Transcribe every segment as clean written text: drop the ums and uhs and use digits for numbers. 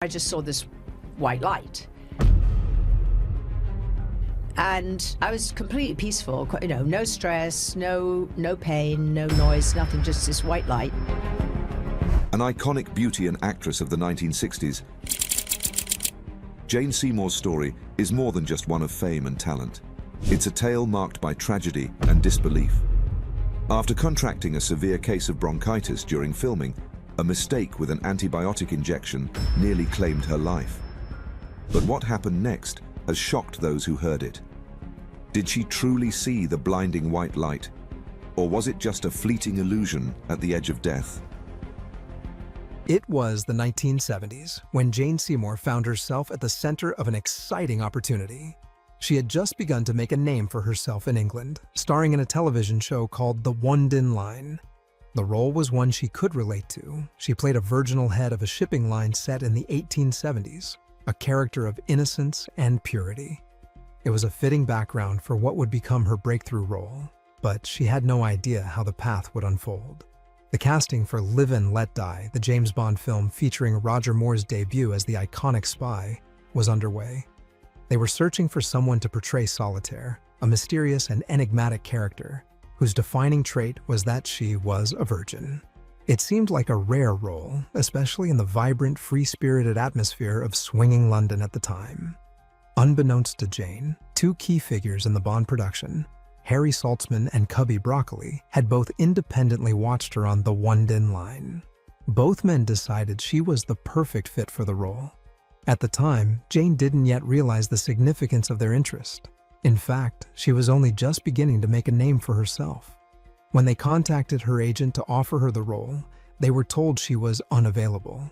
I just saw this white light. And I was completely peaceful, no stress, no pain, no noise, nothing, just this white light. An iconic beauty and actress of the 1960s, Jane Seymour's story is more than just one of fame and talent. It's a tale marked by tragedy and disbelief. After contracting a severe case of bronchitis during filming, a mistake with an antibiotic injection nearly claimed her life. But what happened next has shocked those who heard it. Did she truly see the blinding white light, or was it just a fleeting illusion at the edge of death? It was the 1970s when Jane Seymour found herself at the center of an exciting opportunity. She had just begun to make a name for herself in England, starring in a television show called The London Line. The role was one she could relate to. She played a virginal head of a shipping line set in the 1870s, a character of innocence and purity. It was a fitting background for what would become her breakthrough role, but she had no idea how the path would unfold. The casting for Live and Let Die, the James Bond film featuring Roger Moore's debut as the iconic spy, was underway. They were searching for someone to portray Solitaire, a mysterious and enigmatic character whose defining trait was that she was a virgin. It seemed like a rare role, especially in the vibrant, free-spirited atmosphere of swinging London at the time. Unbeknownst to Jane, two key figures in the Bond production, Harry Saltzman and Cubby Broccoli, had both independently watched her on The London Line. Both men decided she was the perfect fit for the role. At the time, Jane didn't yet realize the significance of their interest. In fact, she was only just beginning to make a name for herself. When they contacted her agent to offer her the role, they were told she was unavailable.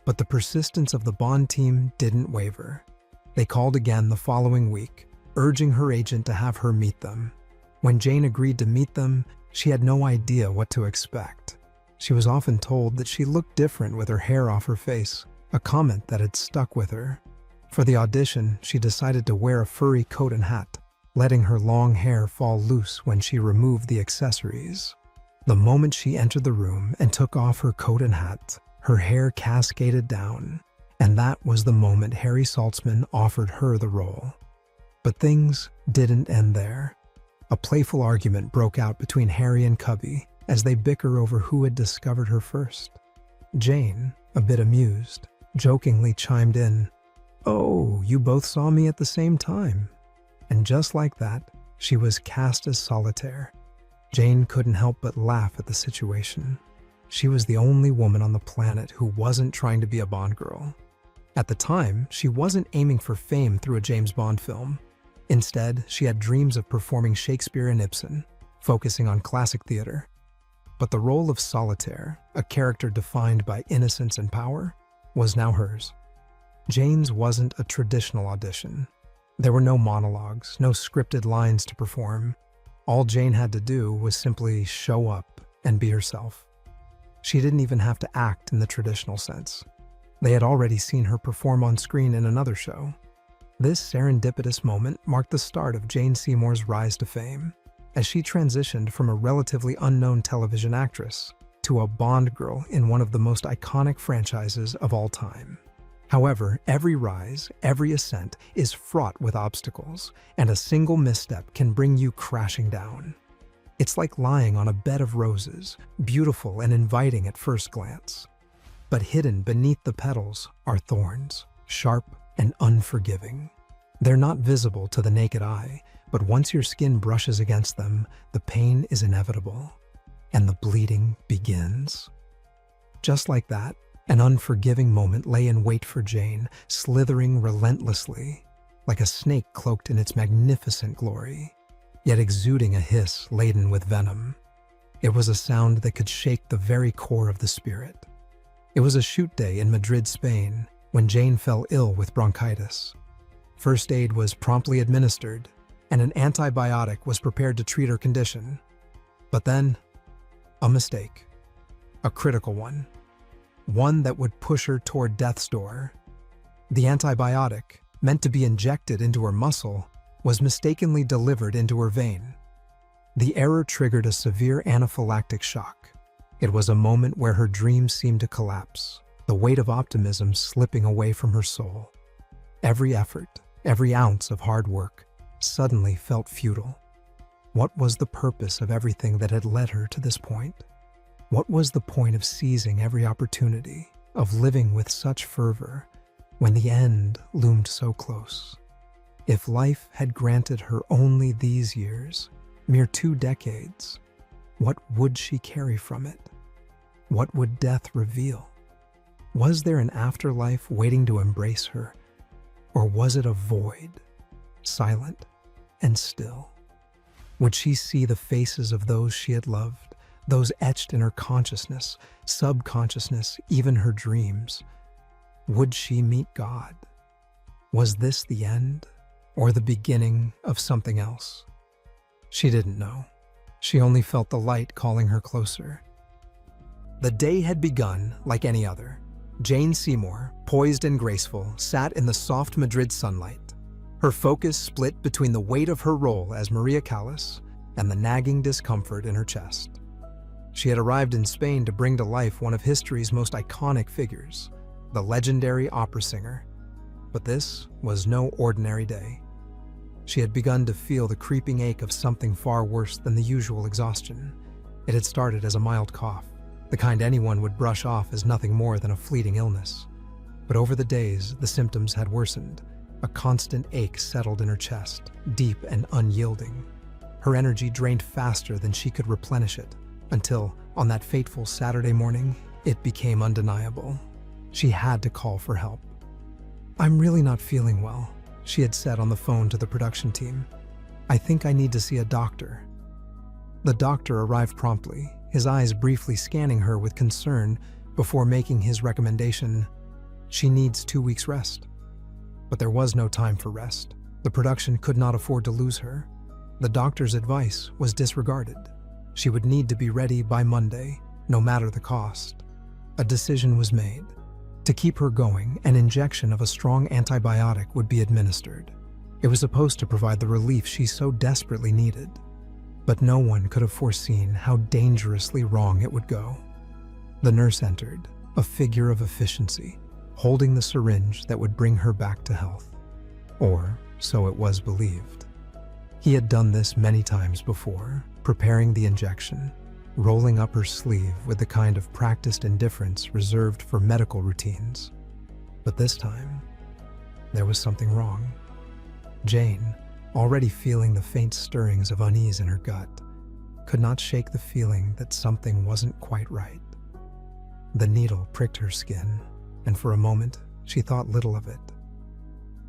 But the persistence of the Bond team didn't waver. They called again the following week, urging her agent to have her meet them. When Jane agreed to meet them, she had no idea what to expect. She was often told that she looked different with her hair off her face, a comment that had stuck with her. For the audition, she decided to wear a furry coat and hat, letting her long hair fall loose when she removed the accessories. The moment she entered the room and took off her coat and hat, her hair cascaded down, and that was the moment Harry Saltzman offered her the role. But things didn't end there. A playful argument broke out between Harry and Cubby as they bicker over who had discovered her first. Jane, a bit amused, jokingly chimed in, "Oh, you both saw me at the same time." And just like that, she was cast as Solitaire. Jane couldn't help but laugh at the situation. She was the only woman on the planet who wasn't trying to be a Bond girl. At the time, she wasn't aiming for fame through a James Bond film. Instead, she had dreams of performing Shakespeare and Ibsen, focusing on classic theater. But the role of Solitaire, a character defined by innocence and power, was now hers. Jane's wasn't a traditional audition. There were no monologues, no scripted lines to perform. All Jane had to do was simply show up and be herself. She didn't even have to act in the traditional sense. They had already seen her perform on screen in another show. This serendipitous moment marked the start of Jane Seymour's rise to fame, as she transitioned from a relatively unknown television actress to a Bond girl in one of the most iconic franchises of all time. However, every rise, every ascent is fraught with obstacles, and a single misstep can bring you crashing down. It's like lying on a bed of roses, beautiful and inviting at first glance. But hidden beneath the petals are thorns, sharp and unforgiving. They're not visible to the naked eye, but once your skin brushes against them, the pain is inevitable, and the bleeding begins. Just like that, an unforgiving moment lay in wait for Jane, slithering relentlessly, like a snake cloaked in its magnificent glory, yet exuding a hiss laden with venom. It was a sound that could shake the very core of the spirit. It was a shoot day in Madrid, Spain, when Jane fell ill with bronchitis. First aid was promptly administered, and an antibiotic was prepared to treat her condition. But then, a mistake. A critical one. One that would push her toward death's door. The antibiotic, meant to be injected into her muscle, was mistakenly delivered into her vein. The error triggered a severe anaphylactic shock. It was a moment where her dreams seemed to collapse. The the weight of optimism slipping away from her soul. Every effort, every ounce of hard work, suddenly felt futile. What was the purpose of everything that had led her to this point? What was the point of seizing every opportunity, of living with such fervor, when the end loomed so close? If life had granted her only these years, mere 2 decades, what would she carry from it? What would death reveal? Was there an afterlife waiting to embrace her? Or was it a void, silent and still? Would she see the faces of those she had loved, those etched in her consciousness, subconsciousness, even her dreams? Would she meet God? Was this the end, or the beginning of something else? She didn't know. She only felt the light calling her closer. The day had begun like any other. Jane Seymour, poised and graceful, sat in the soft Madrid sunlight. Her focus split between the weight of her role as Maria Callas and the nagging discomfort in her chest. She had arrived in Spain to bring to life one of history's most iconic figures, the legendary opera singer. But this was no ordinary day. She had begun to feel the creeping ache of something far worse than the usual exhaustion. It had started as a mild cough, the kind anyone would brush off as nothing more than a fleeting illness. But over the days, the symptoms had worsened. A constant ache settled in her chest, deep and unyielding. Her energy drained faster than she could replenish it, until, on that fateful Saturday morning, it became undeniable. She had to call for help. "I'm really not feeling well," she had said on the phone to the production team. "I think I need to see a doctor." The doctor arrived promptly, his eyes briefly scanning her with concern before making his recommendation: "She needs 2 weeks' rest." But there was no time for rest. The production could not afford to lose her. The doctor's advice was disregarded. She would need to be ready by Monday, no matter the cost. A decision was made. To keep her going, an injection of a strong antibiotic would be administered. It was supposed to provide the relief she so desperately needed. But no one could have foreseen how dangerously wrong it would go. The nurse entered, a figure of efficiency, holding the syringe that would bring her back to health. Or so it was believed. He had done this many times before, preparing the injection, rolling up her sleeve with the kind of practiced indifference reserved for medical routines. But this time, there was something wrong. Jane, already feeling the faint stirrings of unease in her gut, could not shake the feeling that something wasn't quite right. The needle pricked her skin, and for a moment, she thought little of it.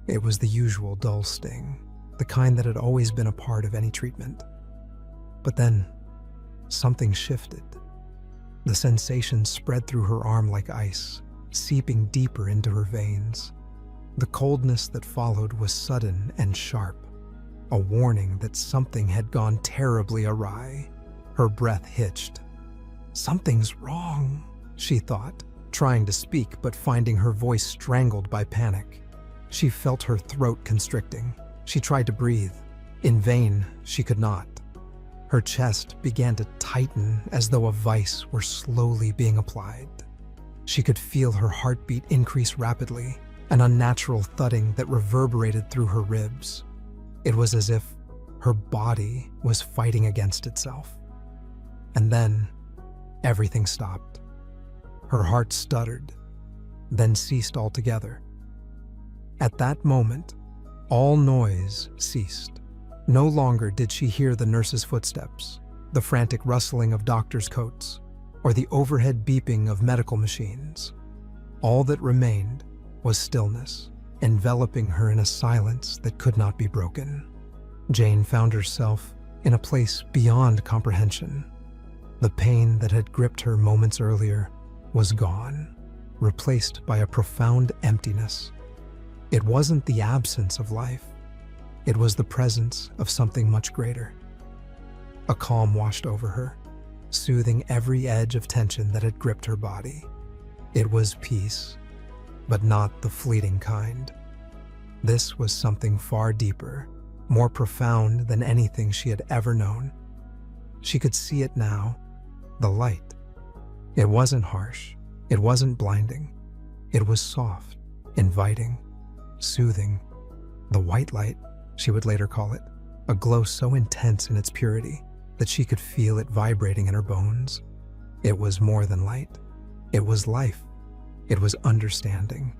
It was the usual dull sting, the kind that had always been a part of any treatment. But then, something shifted. The sensation spread through her arm like ice, seeping deeper into her veins. The coldness that followed was sudden and sharp, a warning that something had gone terribly awry. Her breath hitched. "Something's wrong," she thought, trying to speak but finding her voice strangled by panic. She felt her throat constricting. She tried to breathe. In vain, she could not. Her chest began to tighten as though a vice were slowly being applied. She could feel her heartbeat increase rapidly, an unnatural thudding that reverberated through her ribs. It was as if her body was fighting against itself. And then, everything stopped. Her heart stuttered, then ceased altogether. At that moment, all noise ceased. No longer did she hear the nurse's footsteps, the frantic rustling of doctors' coats, or the overhead beeping of medical machines. All that remained was stillness, enveloping her in a silence that could not be broken. Jane found herself in a place beyond comprehension. The pain that had gripped her moments earlier was gone, replaced by a profound emptiness. It wasn't the absence of life. It was the presence of something much greater. A calm washed over her, soothing every edge of tension that had gripped her body. It was peace, but not the fleeting kind. This was something far deeper, more profound than anything she had ever known. She could see it now, the light. It wasn't harsh, it wasn't blinding. It was soft, inviting, soothing. The white light, she would later call it, a glow so intense in its purity that she could feel it vibrating in her bones. It was more than light. It was life. It was understanding.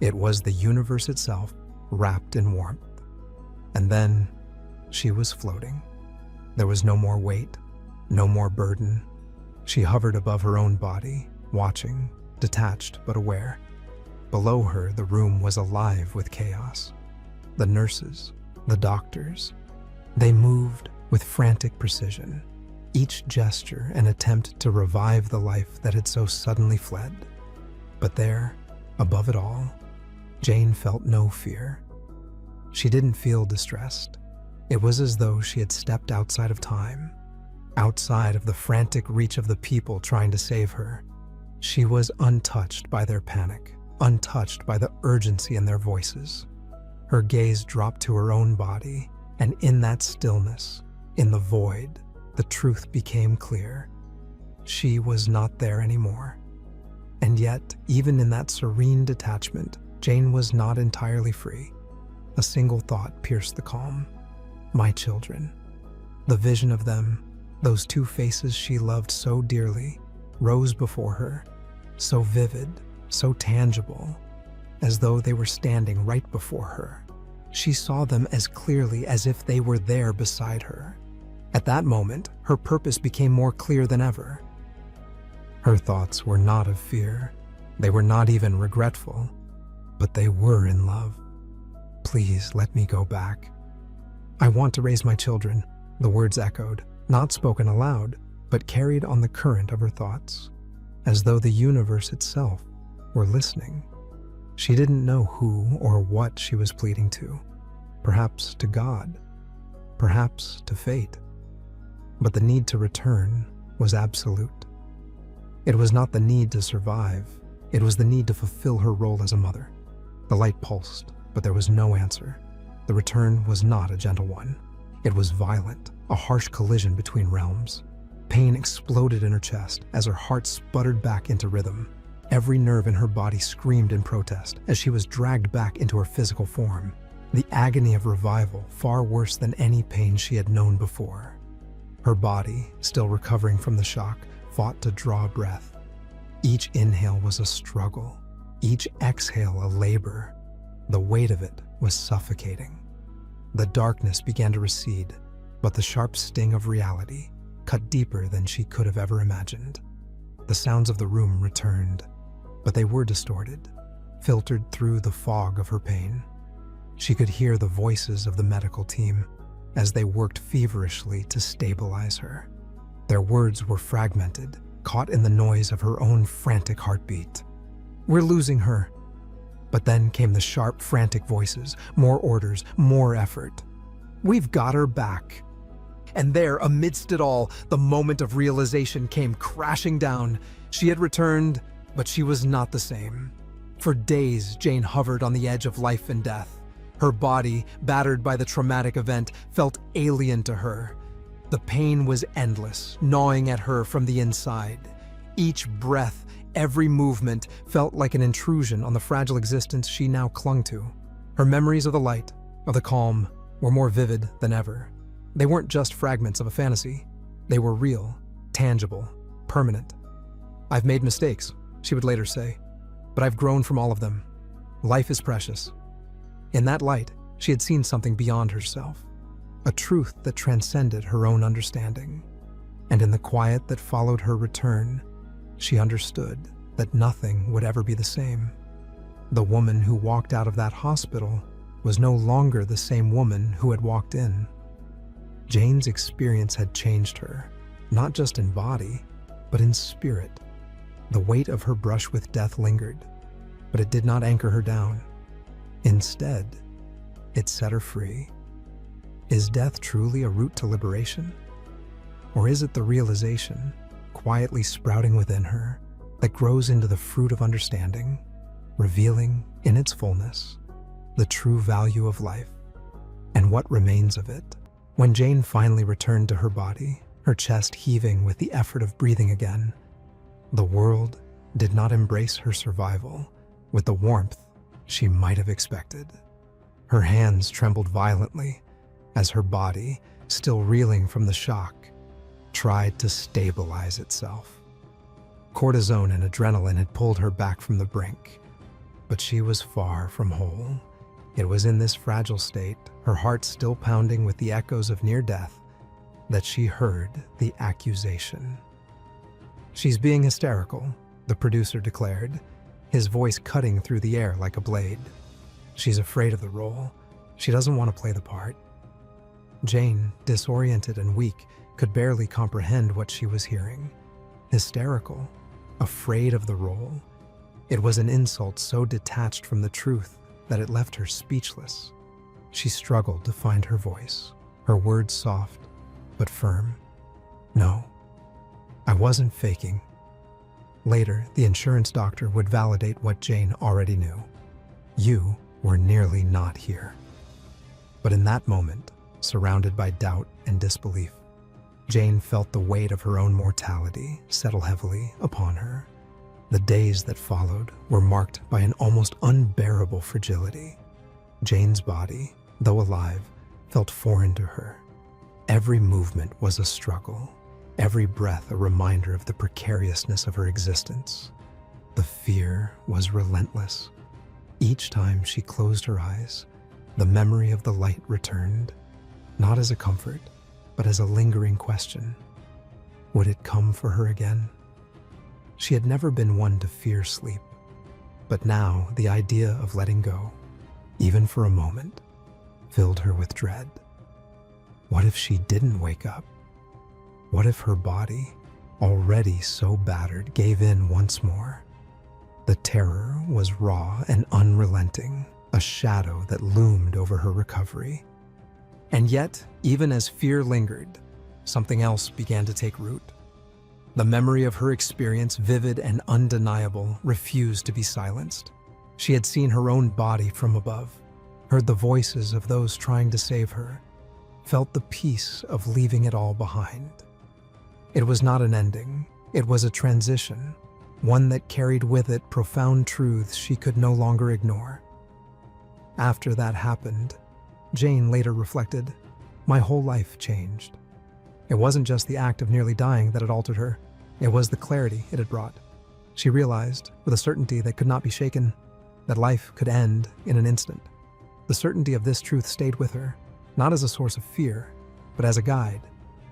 It was the universe itself, wrapped in warmth. And then she was floating. There was no more weight, no more burden. She hovered above her own body, watching, detached but aware. Below her, the room was alive with chaos. The nurses, the doctors, they moved with frantic precision, each gesture an attempt to revive the life that had so suddenly fled. But there, above it all, Jane felt no fear. She didn't feel distressed. It was as though she had stepped outside of time, outside of the frantic reach of the people trying to save her. She was untouched by their panic, untouched by the urgency in their voices. Her gaze dropped to her own body, and in that stillness, in the void, the truth became clear. She was not there anymore. And yet, even in that serene detachment, Jane was not entirely free. A single thought pierced the calm. My children. The vision of them, those two faces she loved so dearly, rose before her, so vivid, so tangible, as though they were standing right before her. She saw them as clearly as if they were there beside her. At that moment, her purpose became more clear than ever. Her thoughts were not of fear. They were not even regretful, but they were in love. Please let me go back. I want to raise my children, the words echoed, not spoken aloud, but carried on the current of her thoughts, as though the universe itself were listening. She didn't know who or what she was pleading to. Perhaps to God, perhaps to fate. But the need to return was absolute. It was not the need to survive, it was the need to fulfill her role as a mother. The light pulsed, but there was no answer. The return was not a gentle one. It was violent, a harsh collision between realms. Pain exploded in her chest as her heart sputtered back into rhythm. Every nerve in her body screamed in protest as she was dragged back into her physical form. The agony of revival, far worse than any pain she had known before. Her body, still recovering from the shock, fought to draw breath. Each inhale was a struggle, each exhale a labor. The weight of it was suffocating. The darkness began to recede, but the sharp sting of reality cut deeper than she could have ever imagined. The sounds of the room returned, but they were distorted, filtered through the fog of her pain. She could hear the voices of the medical team as they worked feverishly to stabilize her. Their words were fragmented, caught in the noise of her own frantic heartbeat. "We're losing her." But then came the sharp, frantic voices, more orders, more effort. "We've got her back." And there, amidst it all, the moment of realization came crashing down. She had returned, but she was not the same. For days, Jane hovered on the edge of life and death. Her body, battered by the traumatic event, felt alien to her. The pain was endless, gnawing at her from the inside. Each breath, every movement felt like an intrusion on the fragile existence she now clung to. Her memories of the light, of the calm, were more vivid than ever. They weren't just fragments of a fantasy. They were real, tangible, permanent. "I've made mistakes," she would later say, "but I've grown from all of them. Life is precious." In that light, she had seen something beyond herself, a truth that transcended her own understanding. And in the quiet that followed her return, she understood that nothing would ever be the same. The woman who walked out of that hospital was no longer the same woman who had walked in. Jane's experience had changed her, not just in body, but in spirit. The weight of her brush with death lingered, but it did not anchor her down. Instead, it set her free. Is death truly a route to liberation? Or is it the realization, quietly sprouting within her, that grows into the fruit of understanding, revealing, in its fullness, the true value of life, and what remains of it? When Jane finally returned to her body, her chest heaving with the effort of breathing again, the world did not embrace her survival, with the warmth she might have expected. Her hands trembled violently as her body, still reeling from the shock, tried to stabilize itself. Cortisone and adrenaline had pulled her back from the brink, but she was far from whole. It was in this fragile state, her heart still pounding with the echoes of near death, that she heard the accusation. "She's being hysterical," the producer declared, his voice cutting through the air like a blade. "She's afraid of the role. She doesn't want to play the part." Jane, disoriented and weak, could barely comprehend what she was hearing. Hysterical, afraid of the role. It was an insult so detached from the truth that it left her speechless. She struggled to find her voice, her words soft but firm. "No, I wasn't faking." Later, the insurance doctor would validate what Jane already knew. "You were nearly not here." But in that moment, surrounded by doubt and disbelief, Jane felt the weight of her own mortality settle heavily upon her. The days that followed were marked by an almost unbearable fragility. Jane's body, though alive, felt foreign to her. Every movement was a struggle, every breath a reminder of the precariousness of her existence. The fear was relentless. Each time she closed her eyes, the memory of the light returned, not as a comfort, but as a lingering question. Would it come for her again? She had never been one to fear sleep, but now the idea of letting go, even for a moment, filled her with dread. What if she didn't wake up? What if her body, already so battered, gave in once more? The terror was raw and unrelenting, a shadow that loomed over her recovery. And yet, even as fear lingered, something else began to take root. The memory of her experience, vivid and undeniable, refused to be silenced. She had seen her own body from above, heard the voices of those trying to save her, felt the peace of leaving it all behind. It was not an ending, it was a transition, one that carried with it profound truths she could no longer ignore. After that happened, Jane later reflected, "My whole life changed." It wasn't just the act of nearly dying that had altered her, it was the clarity it had brought. She realized, with a certainty that could not be shaken, that life could end in an instant. The certainty of this truth stayed with her, not as a source of fear, but as a guide.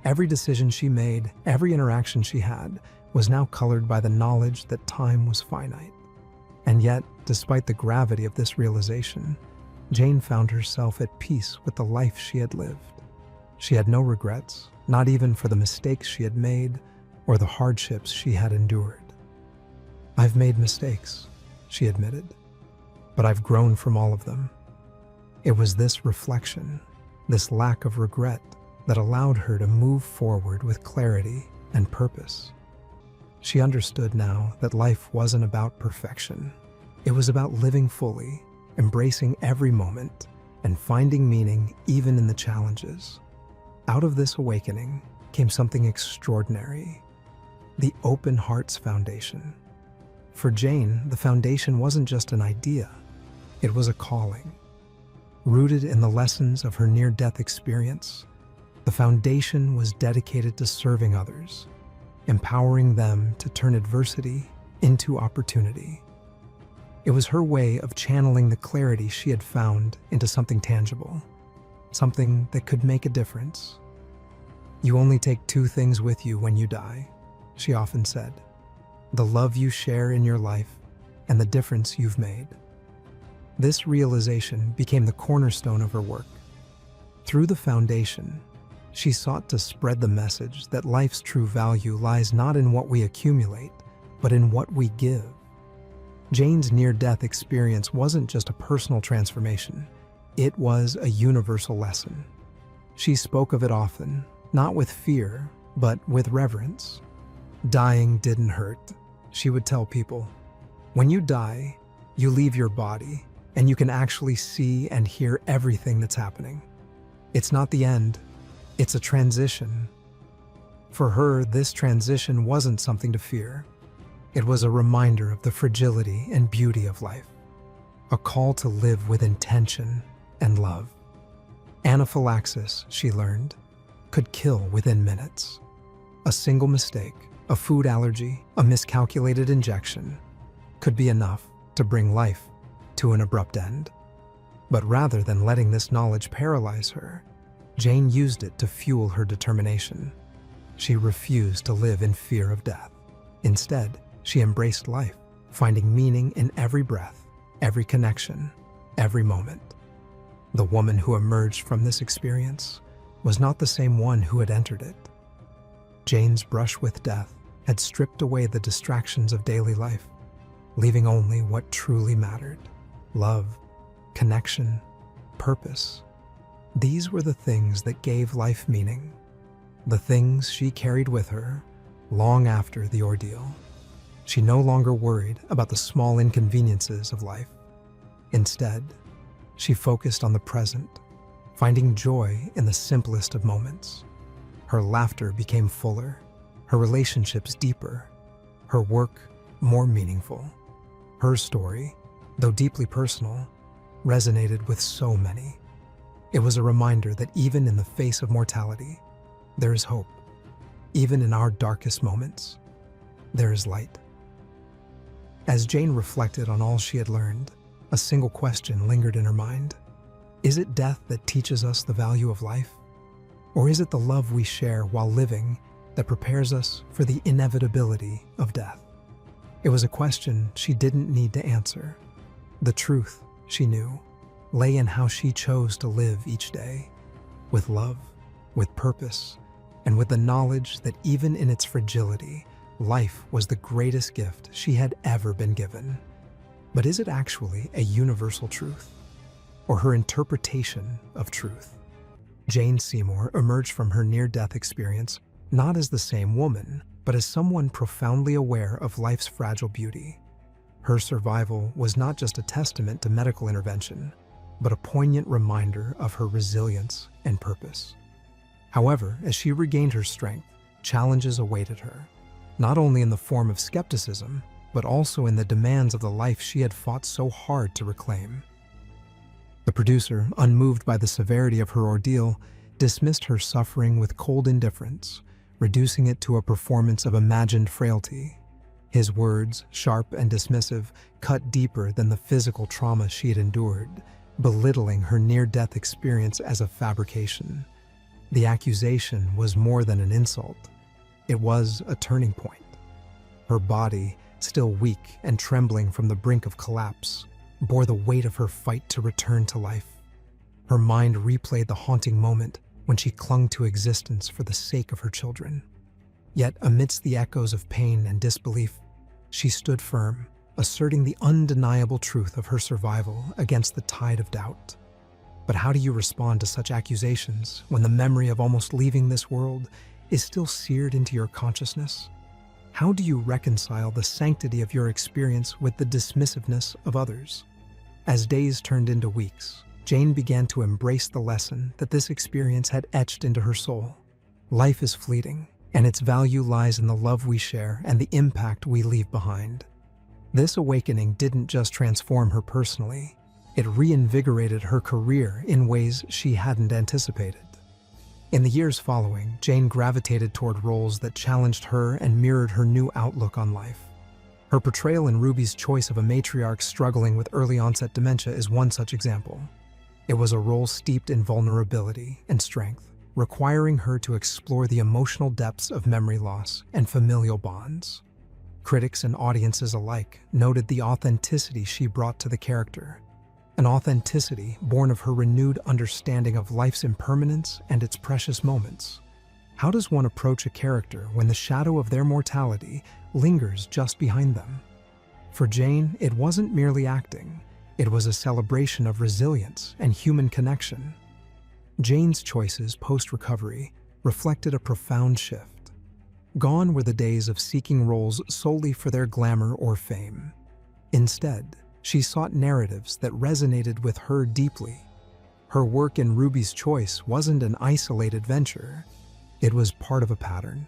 Every decision she made, every interaction she had, was now colored by the knowledge that time was finite. And yet, despite the gravity of this realization, Jane found herself at peace with the life she had lived. She had no regrets, not even for the mistakes she had made or the hardships she had endured. "I've made mistakes," she admitted, "but I've grown from all of them." It was this reflection, this lack of regret, that allowed her to move forward with clarity and purpose. She understood now that life wasn't about perfection. It was about living fully, embracing every moment, and finding meaning even in the challenges. Out of this awakening came something extraordinary: the Open Hearts Foundation. For Jane, the foundation wasn't just an idea, it was a calling. Rooted in the lessons of her near-death experience, the foundation was dedicated to serving others, empowering them to turn adversity into opportunity. It was her way of channeling the clarity she had found into something tangible, something that could make a difference. "You only take two things with you when you die," she often said: "the love you share in your life and the difference you've made." This realization became the cornerstone of her work. Through the foundation, she sought to spread the message that life's true value lies not in what we accumulate, but in what we give. Jane's near-death experience wasn't just a personal transformation, it was a universal lesson. She spoke of it often, not with fear, but with reverence. Dying didn't hurt, she would tell people. When you die, you leave your body, and you can actually see and hear everything that's happening. It's not the end, it's a transition. For her, this transition wasn't something to fear. It was a reminder of the fragility and beauty of life, a call to live with intention and love. Anaphylaxis, she learned, could kill within minutes. A single mistake, a food allergy, a miscalculated injection, could be enough to bring life to an abrupt end. But rather than letting this knowledge paralyze her, Jane used it to fuel her determination. She refused to live in fear of death. Instead, she embraced life, finding meaning in every breath, every connection, every moment. The woman who emerged from this experience was not the same one who had entered it. Jane's brush with death had stripped away the distractions of daily life, leaving only what truly mattered: love, connection, purpose. These were the things that gave life meaning, the things she carried with her long after the ordeal. She no longer worried about the small inconveniences of life. Instead, she focused on the present, finding joy in the simplest of moments. Her laughter became fuller, her relationships deeper, her work more meaningful. Her story, though deeply personal, resonated with so many. It was a reminder that even in the face of mortality, there is hope. Even in our darkest moments, there is light. As Jane reflected on all she had learned, a single question lingered in her mind. Is it death that teaches us the value of life? Or is it the love we share while living that prepares us for the inevitability of death? It was a question she didn't need to answer. The truth, she knew, lay in how she chose to live each day, with love, with purpose, and with the knowledge that even in its fragility, life was the greatest gift she had ever been given. But is it actually a universal truth, or her interpretation of truth? Jane Seymour emerged from her near-death experience not as the same woman, but as someone profoundly aware of life's fragile beauty. Her survival was not just a testament to medical intervention, but a poignant reminder of her resilience and purpose. However, as she regained her strength, challenges awaited her, not only in the form of skepticism, but also in the demands of the life she had fought so hard to reclaim. The producer, unmoved by the severity of her ordeal, dismissed her suffering with cold indifference, reducing it to a performance of imagined frailty. His words, sharp and dismissive, cut deeper than the physical trauma she had endured, belittling her near-death experience as a fabrication. The accusation was more than an insult. It was a turning point. Her body, still weak and trembling from the brink of collapse, bore the weight of her fight to return to life. Her mind replayed the haunting moment when she clung to existence for the sake of her children. Yet, amidst the echoes of pain and disbelief, she stood firm, asserting the undeniable truth of her survival against the tide of doubt. But how do you respond to such accusations when the memory of almost leaving this world is still seared into your consciousness? How do you reconcile the sanctity of your experience with the dismissiveness of others? As days turned into weeks, Jane began to embrace the lesson that this experience had etched into her soul. Life is fleeting, and its value lies in the love we share and the impact we leave behind. This awakening didn't just transform her personally, it reinvigorated her career in ways she hadn't anticipated. In the years following, Jane gravitated toward roles that challenged her and mirrored her new outlook on life. Her portrayal in Ruby's Choice of a matriarch struggling with early-onset dementia is one such example. It was a role steeped in vulnerability and strength, requiring her to explore the emotional depths of memory loss and familial bonds. Critics and audiences alike noted the authenticity she brought to the character, an authenticity born of her renewed understanding of life's impermanence and its precious moments. How does one approach a character when the shadow of their mortality lingers just behind them? For Jane, it wasn't merely acting. It was a celebration of resilience and human connection. Jane's choices post-recovery reflected a profound shift. Gone were the days of seeking roles solely for their glamour or fame. Instead, she sought narratives that resonated with her deeply. Her work in Ruby's Choice wasn't an isolated venture. It was part of a pattern.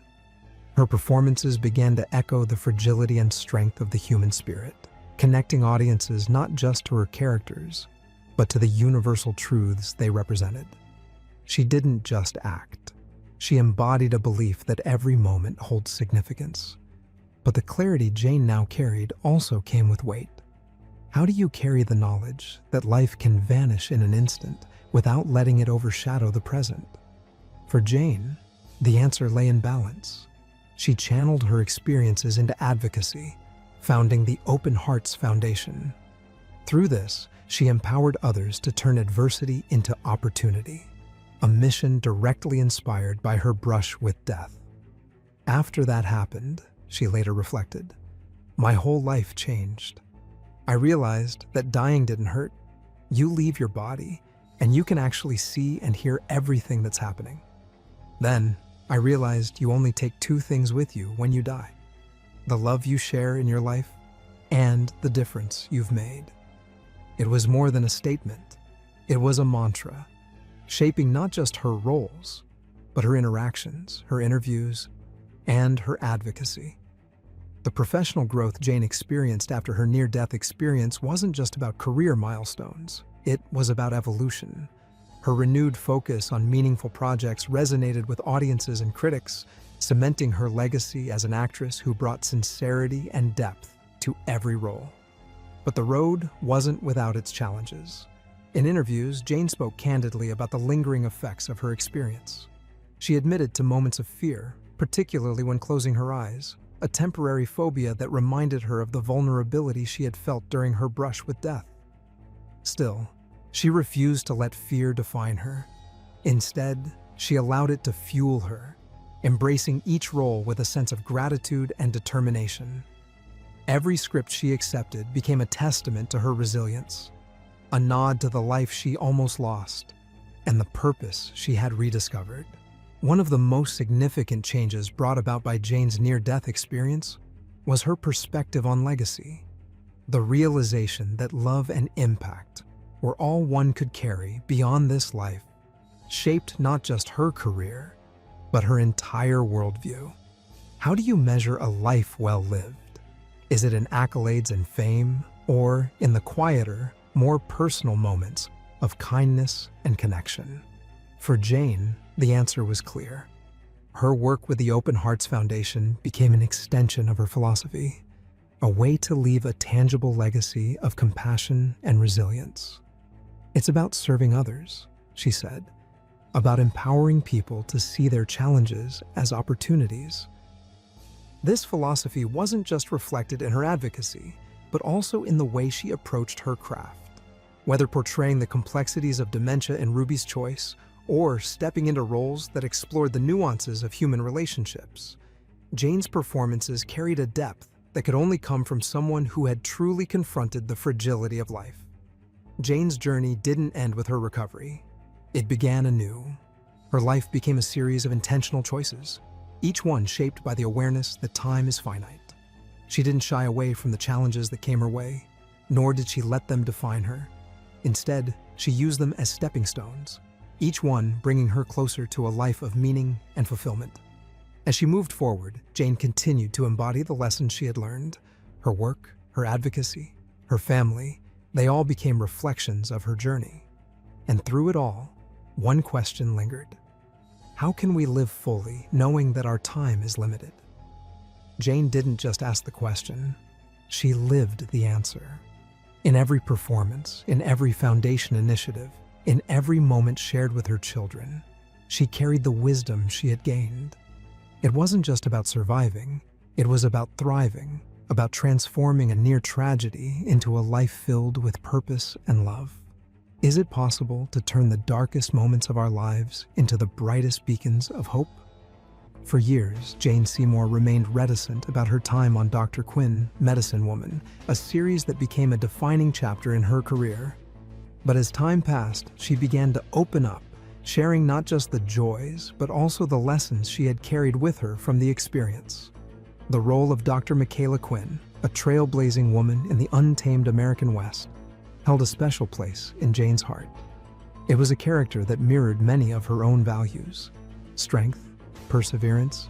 Her performances began to echo the fragility and strength of the human spirit, connecting audiences not just to her characters, but to the universal truths they represented. She didn't just act. She embodied a belief that every moment holds significance. But the clarity Jane now carried also came with weight. How do you carry the knowledge that life can vanish in an instant without letting it overshadow the present? For Jane, the answer lay in balance. She channeled her experiences into advocacy, founding the Open Hearts Foundation. Through this, she empowered others to turn adversity into opportunity, a mission directly inspired by her brush with death. After that happened, she later reflected, my whole life changed. I realized that dying didn't hurt. You leave your body, and you can actually see and hear everything that's happening. Then, I realized you only take two things with you when you die: the love you share in your life and the difference you've made. It was more than a statement. It was a mantra, shaping not just her roles, but her interactions, her interviews, and her advocacy. The professional growth Jane experienced after her near-death experience wasn't just about career milestones. It was about evolution. Her renewed focus on meaningful projects resonated with audiences and critics, cementing her legacy as an actress who brought sincerity and depth to every role. But the road wasn't without its challenges. In interviews, Jane spoke candidly about the lingering effects of her experience. She admitted to moments of fear, particularly when closing her eyes, a temporary phobia that reminded her of the vulnerability she had felt during her brush with death. Still, she refused to let fear define her. Instead, she allowed it to fuel her, embracing each role with a sense of gratitude and determination. Every script she accepted became a testament to her resilience, a nod to the life she almost lost, and the purpose she had rediscovered. One of the most significant changes brought about by Jane's near-death experience was her perspective on legacy. The realization that love and impact were all one could carry beyond this life shaped not just her career, but her entire worldview. How do you measure a life well lived? Is it in accolades and fame, or in the quieter, more personal moments of kindness and connection? For Jane, the answer was clear. Her work with the Open Hearts Foundation became an extension of her philosophy, a way to leave a tangible legacy of compassion and resilience. It's about serving others, she said, about empowering people to see their challenges as opportunities. This philosophy wasn't just reflected in her advocacy, but also in the way she approached her craft. Whether portraying the complexities of dementia in Ruby's Choice, or stepping into roles that explored the nuances of human relationships, Jane's performances carried a depth that could only come from someone who had truly confronted the fragility of life. Jane's journey didn't end with her recovery. It began anew. Her life became a series of intentional choices, each one shaped by the awareness that time is finite. She didn't shy away from the challenges that came her way, nor did she let them define her. Instead, she used them as stepping stones, each one bringing her closer to a life of meaning and fulfillment. As she moved forward, Jane continued to embody the lessons she had learned. Her work, her advocacy, her family, they all became reflections of her journey. And through it all, one question lingered. How can we live fully knowing that our time is limited? Jane didn't just ask the question, she lived the answer. In every performance, in every foundation initiative, in every moment shared with her children, she carried the wisdom she had gained. It wasn't just about surviving, it was about thriving, about transforming a near tragedy into a life filled with purpose and love. Is it possible to turn the darkest moments of our lives into the brightest beacons of hope? For years, Jane Seymour remained reticent about her time on Dr. Quinn, Medicine Woman, a series that became a defining chapter in her career. But as time passed, she began to open up, sharing not just the joys, but also the lessons she had carried with her from the experience. The role of Dr. Michaela Quinn, a trailblazing woman in the untamed American West, held a special place in Jane's heart. It was a character that mirrored many of her own values: strength, perseverance,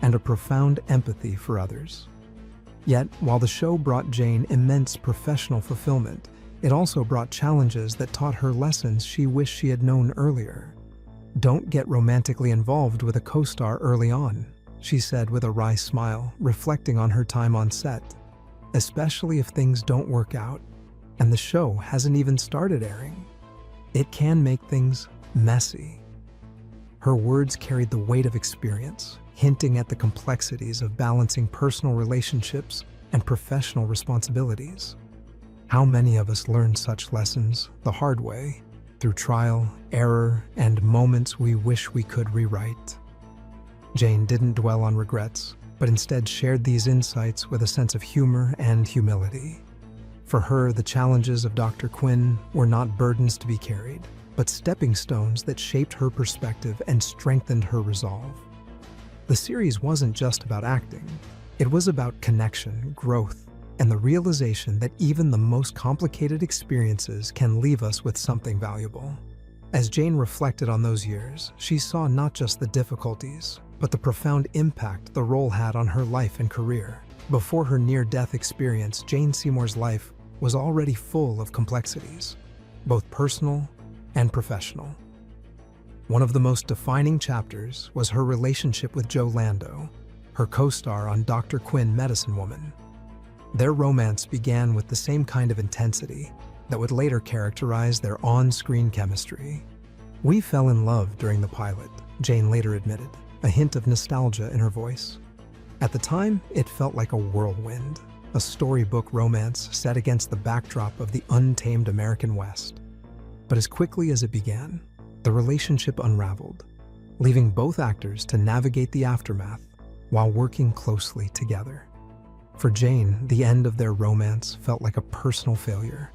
and a profound empathy for others. Yet, while the show brought Jane immense professional fulfillment, it also brought challenges that taught her lessons she wished she had known earlier. "Don't get romantically involved with a co-star early on," she said with a wry smile, reflecting on her time on set. "Especially if things don't work out, and the show hasn't even started airing. It can make things messy." Her words carried the weight of experience, hinting at the complexities of balancing personal relationships and professional responsibilities. How many of us learn such lessons the hard way, through trial, error, and moments we wish we could rewrite? Jane didn't dwell on regrets, but instead shared these insights with a sense of humor and humility. For her, the challenges of Dr. Quinn were not burdens to be carried, but stepping stones that shaped her perspective and strengthened her resolve. The series wasn't just about acting. It was about connection, growth, and the realization that even the most complicated experiences can leave us with something valuable. As Jane reflected on those years, she saw not just the difficulties, but the profound impact the role had on her life and career. Before her near-death experience, Jane Seymour's life was already full of complexities, both personal and professional. One of the most defining chapters was her relationship with Joe Lando, her co-star on Dr. Quinn, Medicine Woman. Their romance began with the same kind of intensity that would later characterize their on-screen chemistry. "We fell in love during the pilot," Jane later admitted, a hint of nostalgia in her voice. At the time, it felt like a whirlwind, a storybook romance set against the backdrop of the untamed American West. But as quickly as it began, the relationship unraveled, leaving both actors to navigate the aftermath while working closely together. For Jane, the end of their romance felt like a personal failure,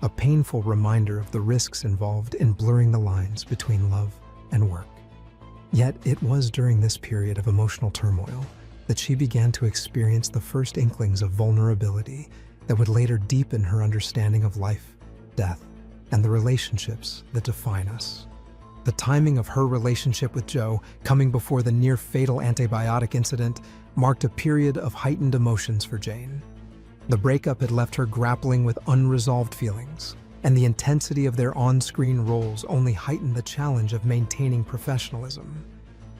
a painful reminder of the risks involved in blurring the lines between love and work. Yet it was during this period of emotional turmoil that she began to experience the first inklings of vulnerability that would later deepen her understanding of life, death, and the relationships that define us. The timing of her relationship with Joe, coming before the near-fatal antibiotic incident, marked a period of heightened emotions for Jane. The breakup had left her grappling with unresolved feelings, and the intensity of their on-screen roles only heightened the challenge of maintaining professionalism.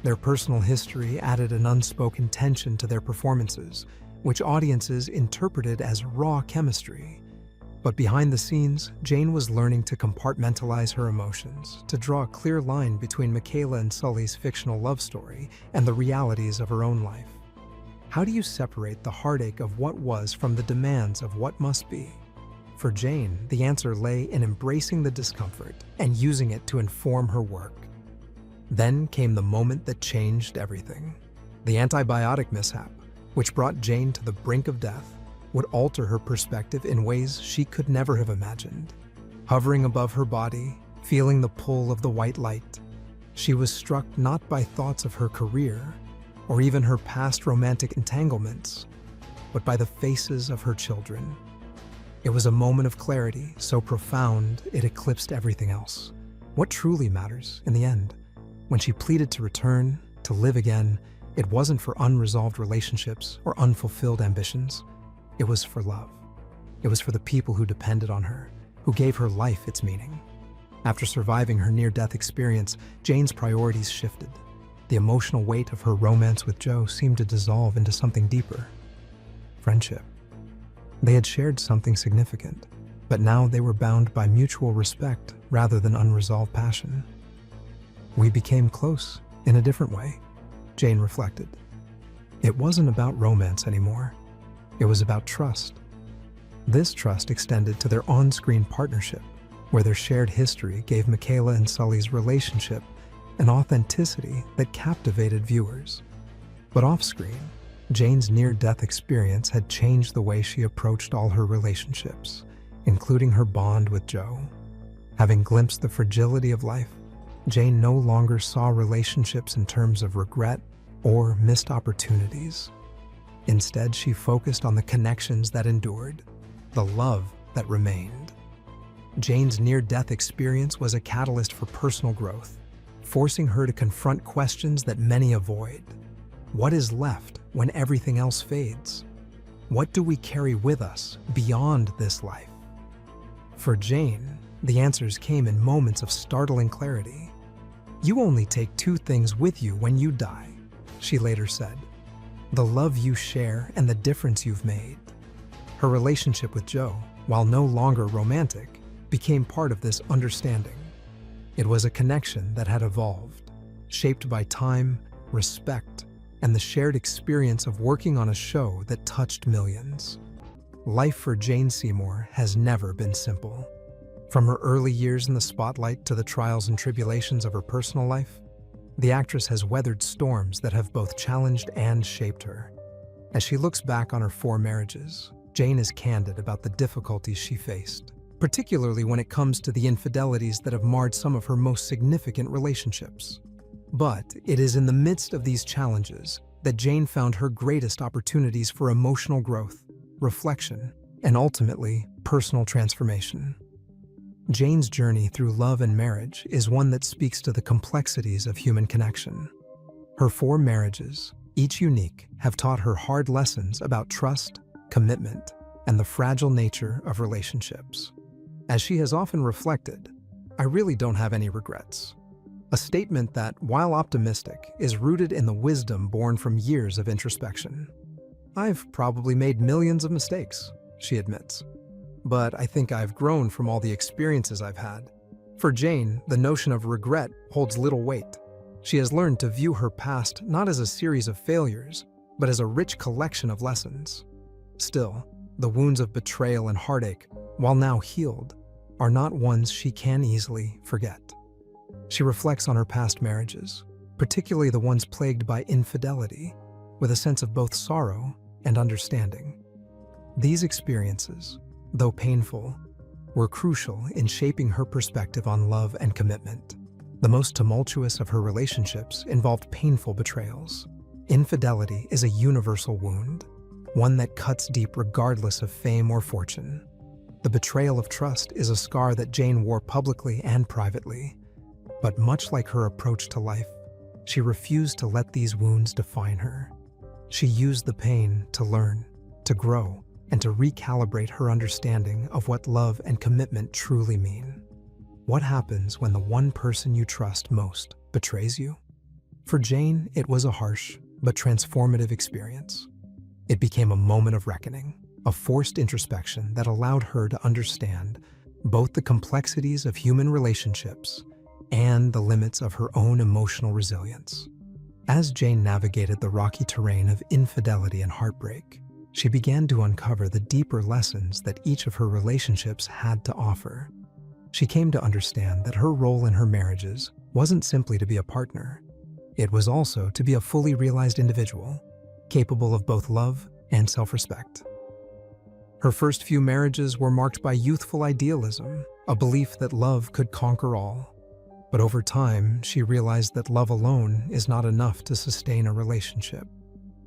Their personal history added an unspoken tension to their performances, which audiences interpreted as raw chemistry. But behind the scenes, Jane was learning to compartmentalize her emotions, to draw a clear line between Michaela and Sully's fictional love story and the realities of her own life. How do you separate the heartache of what was from the demands of what must be? For Jane, the answer lay in embracing the discomfort and using it to inform her work. Then came the moment that changed everything. The antibiotic mishap, which brought Jane to the brink of death, would alter her perspective in ways she could never have imagined. Hovering above her body, feeling the pull of the white light, she was struck not by thoughts of her career or even her past romantic entanglements, but by the faces of her children. It was a moment of clarity so profound it eclipsed everything else. What truly matters in the end? When she pleaded to return, to live again, it wasn't for unresolved relationships or unfulfilled ambitions. It was for love. It was for the people who depended on her, who gave her life its meaning. After surviving her near-death experience, Jane's priorities shifted. The emotional weight of her romance with Joe seemed to dissolve into something deeper: friendship. They had shared something significant, but now they were bound by mutual respect rather than unresolved passion. "We became close in a different way," Jane reflected. It wasn't about romance anymore. It was about trust. This trust extended to their on-screen partnership, where their shared history gave Michaela and Sully's relationship an authenticity that captivated viewers. But off-screen, Jane's near-death experience had changed the way she approached all her relationships, including her bond with Joe. Having glimpsed the fragility of life, Jane no longer saw relationships in terms of regret or missed opportunities. Instead, she focused on the connections that endured, the love that remained. Jane's near-death experience was a catalyst for personal growth, forcing her to confront questions that many avoid. What is left when everything else fades? What do we carry with us beyond this life? For Jane, the answers came in moments of startling clarity. "You only take two things with you when you die," she later said. "The love you share and the difference you've made." Her relationship with Joe, while no longer romantic, became part of this understanding. It was a connection that had evolved, shaped by time, respect, and the shared experience of working on a show that touched millions. Life for Jane Seymour has never been simple. From her early years in the spotlight to the trials and tribulations of her personal life, the actress has weathered storms that have both challenged and shaped her. As she looks back on her 4 marriages, Jane is candid about the difficulties she faced, particularly when it comes to the infidelities that have marred some of her most significant relationships. But it is in the midst of these challenges that Jane found her greatest opportunities for emotional growth, reflection, and ultimately, personal transformation. Jane's journey through love and marriage is one that speaks to the complexities of human connection. Her 4 marriages, each unique, have taught her hard lessons about trust, commitment, and the fragile nature of relationships. As she has often reflected, "I really don't have any regrets." A statement that, while optimistic, is rooted in the wisdom born from years of introspection. "I've probably made millions of mistakes," she admits, "but I think I've grown from all the experiences I've had." For Jane, the notion of regret holds little weight. She has learned to view her past not as a series of failures, but as a rich collection of lessons. Still, the wounds of betrayal and heartache, while now healed, are not ones she can easily forget. She reflects on her past marriages, particularly the ones plagued by infidelity, with a sense of both sorrow and understanding. These experiences, though painful, were crucial in shaping her perspective on love and commitment. The most tumultuous of her relationships involved painful betrayals. Infidelity is a universal wound, one that cuts deep regardless of fame or fortune. The betrayal of trust is a scar that Jane wore publicly and privately. But much like her approach to life, she refused to let these wounds define her. She used the pain to learn, to grow, and to recalibrate her understanding of what love and commitment truly mean. What happens when the one person you trust most betrays you? For Jane, it was a harsh but transformative experience. It became a moment of reckoning, a forced introspection that allowed her to understand both the complexities of human relationships and the limits of her own emotional resilience. As Jane navigated the rocky terrain of infidelity and heartbreak, she began to uncover the deeper lessons that each of her relationships had to offer. She came to understand that her role in her marriages wasn't simply to be a partner. It was also to be a fully realized individual, capable of both love and self-respect. Her first few marriages were marked by youthful idealism, a belief that love could conquer all. But over time, she realized that love alone is not enough to sustain a relationship.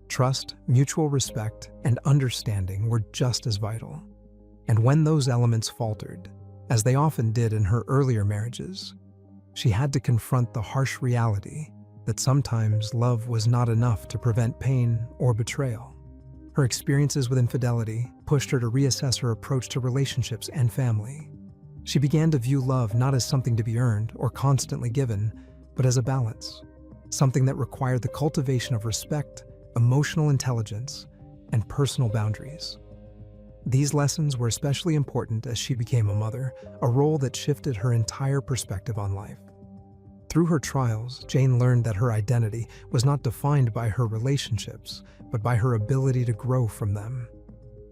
Trust, mutual respect, and understanding were just as vital. And when those elements faltered, as they often did in her earlier marriages, she had to confront the harsh reality that sometimes love was not enough to prevent pain or betrayal. Her experiences with infidelity pushed her to reassess her approach to relationships and family. She began to view love not as something to be earned or constantly given, but as a balance, something that required the cultivation of respect, emotional intelligence, and personal boundaries. These lessons were especially important as she became a mother, a role that shifted her entire perspective on life. Through her trials, Jane learned that her identity was not defined by her relationships, but by her ability to grow from them.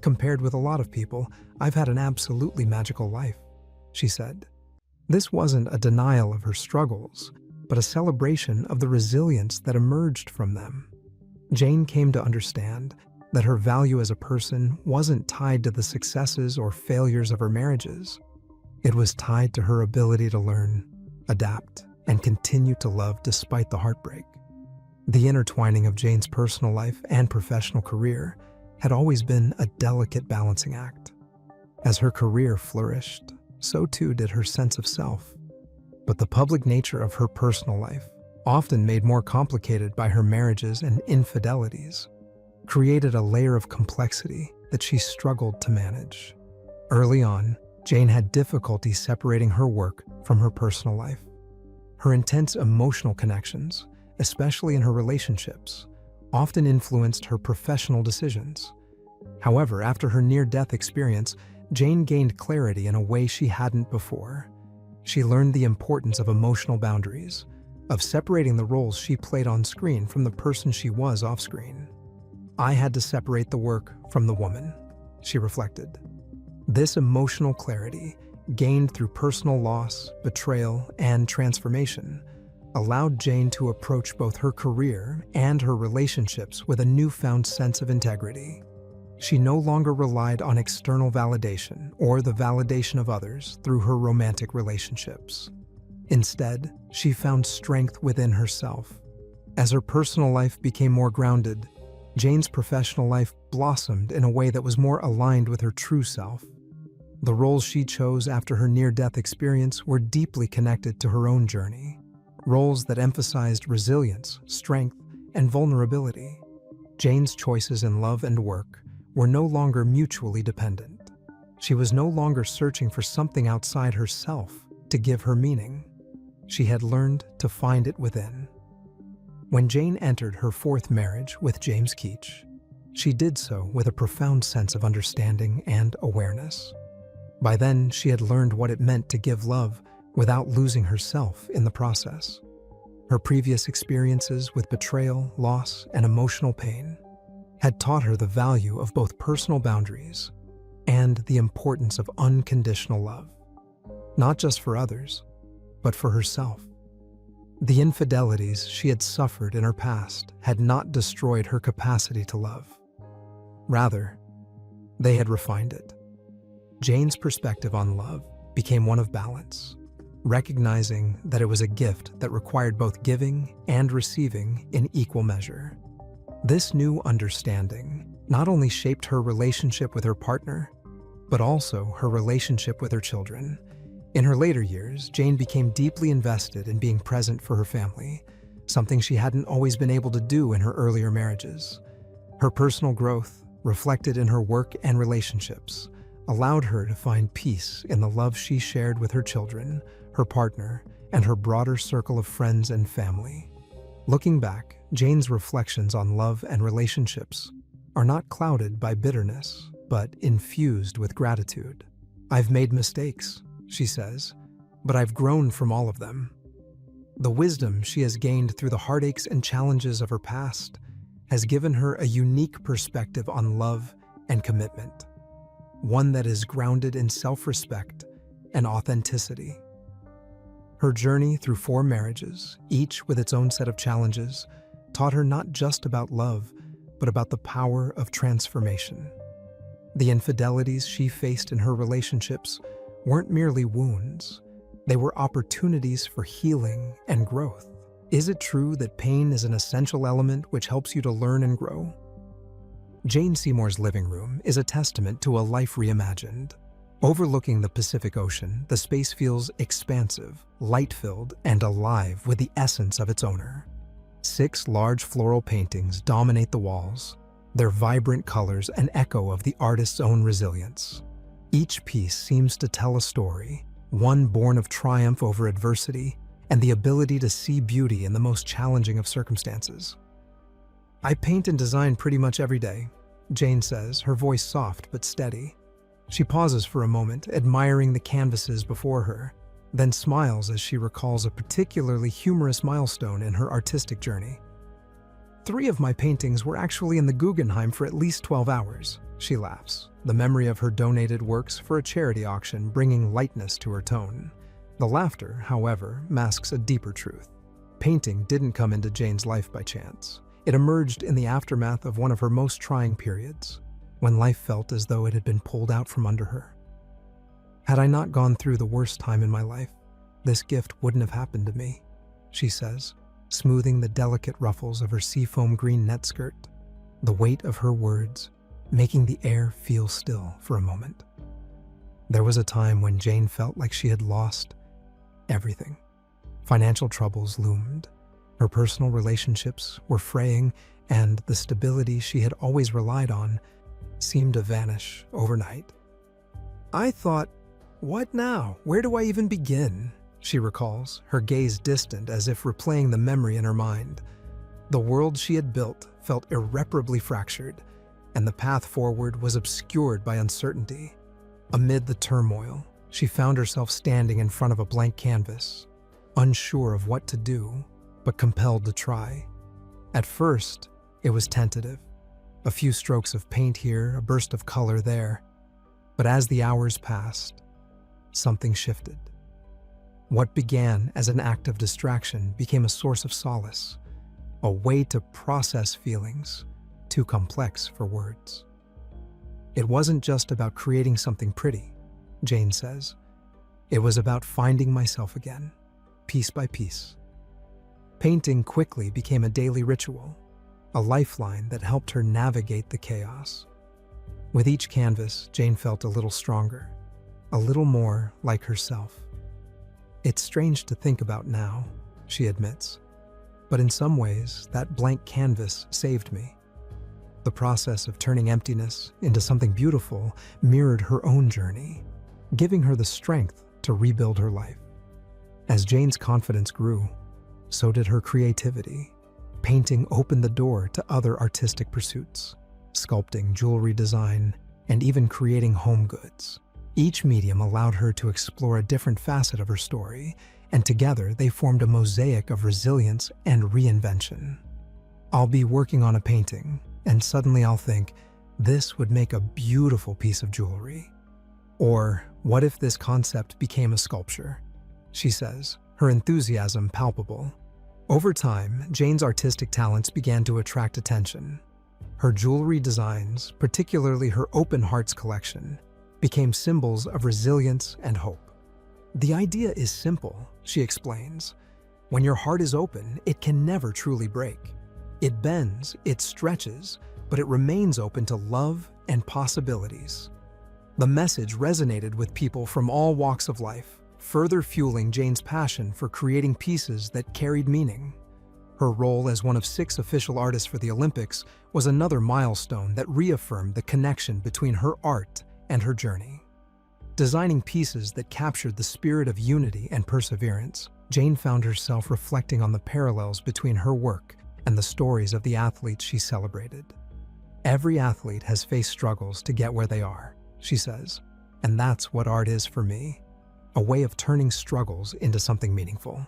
"Compared with a lot of people, I've had an absolutely magical life," she said. This wasn't a denial of her struggles, but a celebration of the resilience that emerged from them. Jane came to understand that her value as a person wasn't tied to the successes or failures of her marriages. It was tied to her ability to learn, adapt, and continue to love despite the heartbreak. The intertwining of Jane's personal life and professional career had always been a delicate balancing act. As her career flourished, so too did her sense of self. But the public nature of her personal life, often made more complicated by her marriages and infidelities, created a layer of complexity that she struggled to manage. Early on, Jane had difficulty separating her work from her personal life. Her intense emotional connections, especially in her relationships, often influenced her professional decisions. However, after her near-death experience, Jane gained clarity in a way she hadn't before. She learned the importance of emotional boundaries, of separating the roles she played on screen from the person she was off-screen. "I had to separate the work from the woman," she reflected. This emotional clarity, gained through personal loss, betrayal, and transformation, allowed Jane to approach both her career and her relationships with a newfound sense of integrity. She no longer relied on external validation or the validation of others through her romantic relationships. Instead, she found strength within herself. As her personal life became more grounded, Jane's professional life blossomed in a way that was more aligned with her true self. The roles she chose after her near-death experience were deeply connected to her own journey, roles that emphasized resilience, strength, and vulnerability. Jane's choices in love and work were no longer mutually dependent. She was no longer searching for something outside herself to give her meaning. She had learned to find it within. When Jane entered her fourth marriage with James Keach, she did so with a profound sense of understanding and awareness. By then, she had learned what it meant to give love without losing herself in the process. Her previous experiences with betrayal, loss, and emotional pain had taught her the value of both personal boundaries and the importance of unconditional love, not just for others, but for herself. The infidelities she had suffered in her past had not destroyed her capacity to love. Rather, they had refined it. Jane's perspective on love became one of balance, recognizing that it was a gift that required both giving and receiving in equal measure. This new understanding not only shaped her relationship with her partner, but also her relationship with her children. In her later years, Jane became deeply invested in being present for her family, something she hadn't always been able to do in her earlier marriages. Her personal growth, reflected in her work and relationships, allowed her to find peace in the love she shared with her children, her partner, and her broader circle of friends and family. Looking back, Jane's reflections on love and relationships are not clouded by bitterness, but infused with gratitude. "I've made mistakes," she says, "but I've grown from all of them." The wisdom she has gained through the heartaches and challenges of her past has given her a unique perspective on love and commitment, one that is grounded in self-respect and authenticity. Her journey through 4 marriages, each with its own set of challenges, taught her not just about love, but about the power of transformation. The infidelities she faced in her relationships weren't merely wounds. They were opportunities for healing and growth. Is it true that pain is an essential element which helps you to learn and grow? Jane Seymour's living room is a testament to a life reimagined. Overlooking the Pacific Ocean, the space feels expansive, light-filled, and alive with the essence of its owner. 6 large floral paintings dominate the walls, their vibrant colors an echo of the artist's own resilience. Each piece seems to tell a story, one born of triumph over adversity and the ability to see beauty in the most challenging of circumstances. "I paint and design pretty much every day," Jane says, her voice soft but steady. She pauses for a moment, admiring the canvases before her, then smiles as she recalls a particularly humorous milestone in her artistic journey. "3 of my paintings were actually in the Guggenheim for at least 12 hours, she laughs, the memory of her donated works for a charity auction bringing lightness to her tone. The laughter, however, masks a deeper truth. Painting didn't come into Jane's life by chance. It emerged in the aftermath of one of her most trying periods, when life felt as though it had been pulled out from under her. "Had I not gone through the worst time in my life, this gift wouldn't have happened to me," she says, smoothing the delicate ruffles of her seafoam green net skirt, the weight of her words making the air feel still for a moment. There was a time when Jane felt like she had lost everything. Financial troubles loomed. Her personal relationships were fraying, and the stability she had always relied on seemed to vanish overnight. I thought, what now? Where do I even begin? She recalls, her gaze distant as if replaying the memory in her mind. The world she had built felt irreparably fractured, and the path forward was obscured by uncertainty. Amid the turmoil, she found herself standing in front of a blank canvas, unsure of what to do, but compelled to try. At first, it was tentative. A few strokes of paint here, a burst of color there. But as the hours passed, something shifted. What began as an act of distraction became a source of solace, a way to process feelings too complex for words. It wasn't just about creating something pretty, Jane says. It was about finding myself again, piece by piece. Painting quickly became a daily ritual, a lifeline that helped her navigate the chaos. With each canvas, Jane felt a little stronger, a little more like herself. It's strange to think about now, she admits, but in some ways, that blank canvas saved me. The process of turning emptiness into something beautiful mirrored her own journey, giving her the strength to rebuild her life. As Jane's confidence grew, so did her creativity. Painting opened the door to other artistic pursuits, sculpting, jewelry design, and even creating home goods. Each medium allowed her to explore a different facet of her story, and together they formed a mosaic of resilience and reinvention. I'll be working on a painting, and suddenly I'll think, this would make a beautiful piece of jewelry. Or, what if this concept became a sculpture? She says, her enthusiasm palpable. Over time, Jane's artistic talents began to attract attention. Her jewelry designs, particularly her Open Hearts collection, became symbols of resilience and hope. The idea is simple, she explains. When your heart is open, it can never truly break. It bends, it stretches, but it remains open to love and possibilities. The message resonated with people from all walks of life, further fueling Jane's passion for creating pieces that carried meaning. Her role as one of 6 official artists for the Olympics was another milestone that reaffirmed the connection between her art and her journey. Designing pieces that captured the spirit of unity and perseverance, Jane found herself reflecting on the parallels between her work and the stories of the athletes she celebrated. Every athlete has faced struggles to get where they are, she says, and that's what art is for me, a way of turning struggles into something meaningful.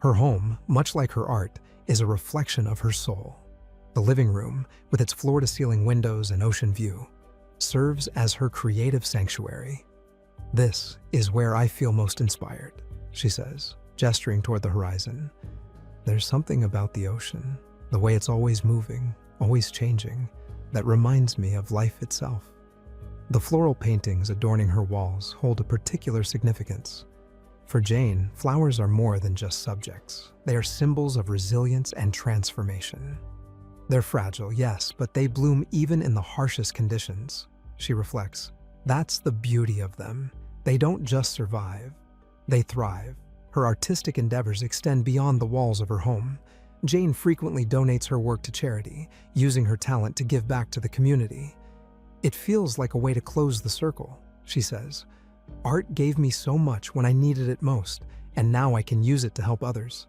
Her home, much like her art, is a reflection of her soul. The living room, with its floor-to-ceiling windows and ocean view, serves as her creative sanctuary. This is where I feel most inspired, she says, gesturing toward the horizon. There's something about the ocean, the way it's always moving, always changing, that reminds me of life itself. The floral paintings adorning her walls hold a particular significance. For Jane, flowers are more than just subjects. They are symbols of resilience and transformation. They're fragile, yes, but they bloom even in the harshest conditions, she reflects. That's the beauty of them. They don't just survive, they thrive. Her artistic endeavors extend beyond the walls of her home. Jane frequently donates her work to charity, using her talent to give back to the community. It feels like a way to close the circle, she says. Art gave me so much when I needed it most, and now I can use it to help others.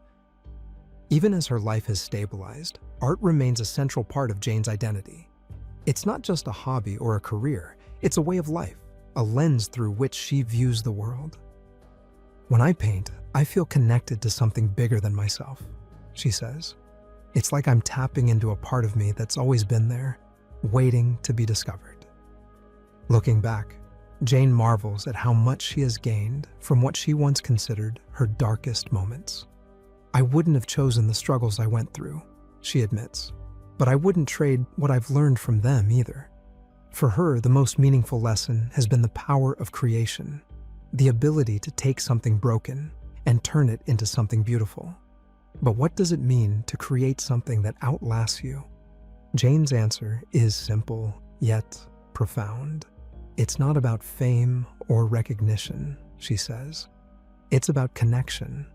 Even as her life has stabilized, art remains a central part of Jane's identity. It's not just a hobby or a career, it's a way of life, a lens through which she views the world. When I paint, I feel connected to something bigger than myself, she says. It's like I'm tapping into a part of me that's always been there, waiting to be discovered. Looking back, Jane marvels at how much she has gained from what she once considered her darkest moments. I wouldn't have chosen the struggles I went through, she admits, but I wouldn't trade what I've learned from them either. For her, the most meaningful lesson has been the power of creation, the ability to take something broken and turn it into something beautiful. But what does it mean to create something that outlasts you? Jane's answer is simple, yet profound. It's not about fame or recognition, she says. It's about connection.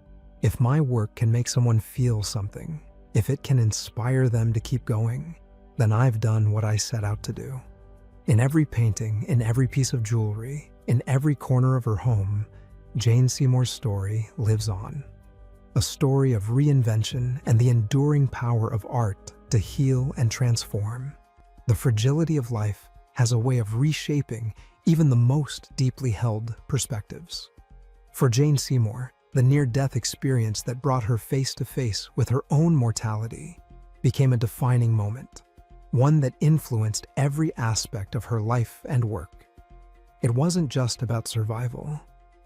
If my work can make someone feel something, if it can inspire them to keep going, then I've done what I set out to do. In every painting, in every piece of jewelry, in every corner of her home, Jane Seymour's story lives on. A story of reinvention and the enduring power of art to heal and transform. The fragility of life has a way of reshaping even the most deeply held perspectives. For Jane Seymour, the near-death experience that brought her face to face with her own mortality became a defining moment, one that influenced every aspect of her life and work. It wasn't just about survival,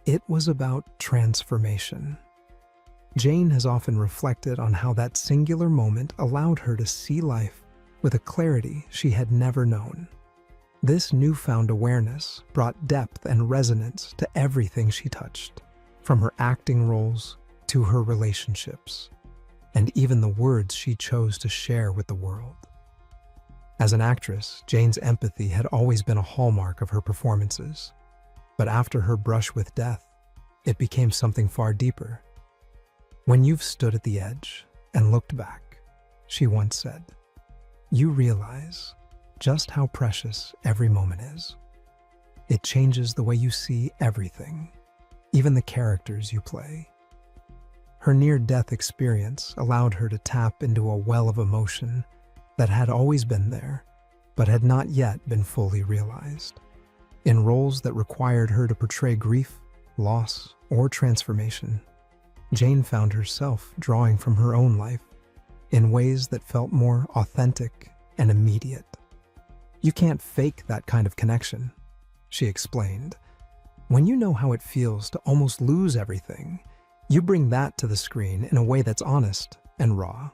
it was about transformation. Jane has often reflected on how that singular moment allowed her to see life with a clarity she had never known. This newfound awareness brought depth and resonance to everything she touched, from her acting roles to her relationships, and even the words she chose to share with the world. As an actress, Jane's empathy had always been a hallmark of her performances, but after her brush with death, it became something far deeper. "When you've stood at the edge and looked back," she once said, "you realize just how precious every moment is. It changes the way you see everything, even the characters you play." Her near-death experience allowed her to tap into a well of emotion that had always been there, but had not yet been fully realized. In roles that required her to portray grief, loss, or transformation, Jane found herself drawing from her own life in ways that felt more authentic and immediate. "You can't fake that kind of connection," she explained. "When you know how it feels to almost lose everything, you bring that to the screen in a way that's honest and raw."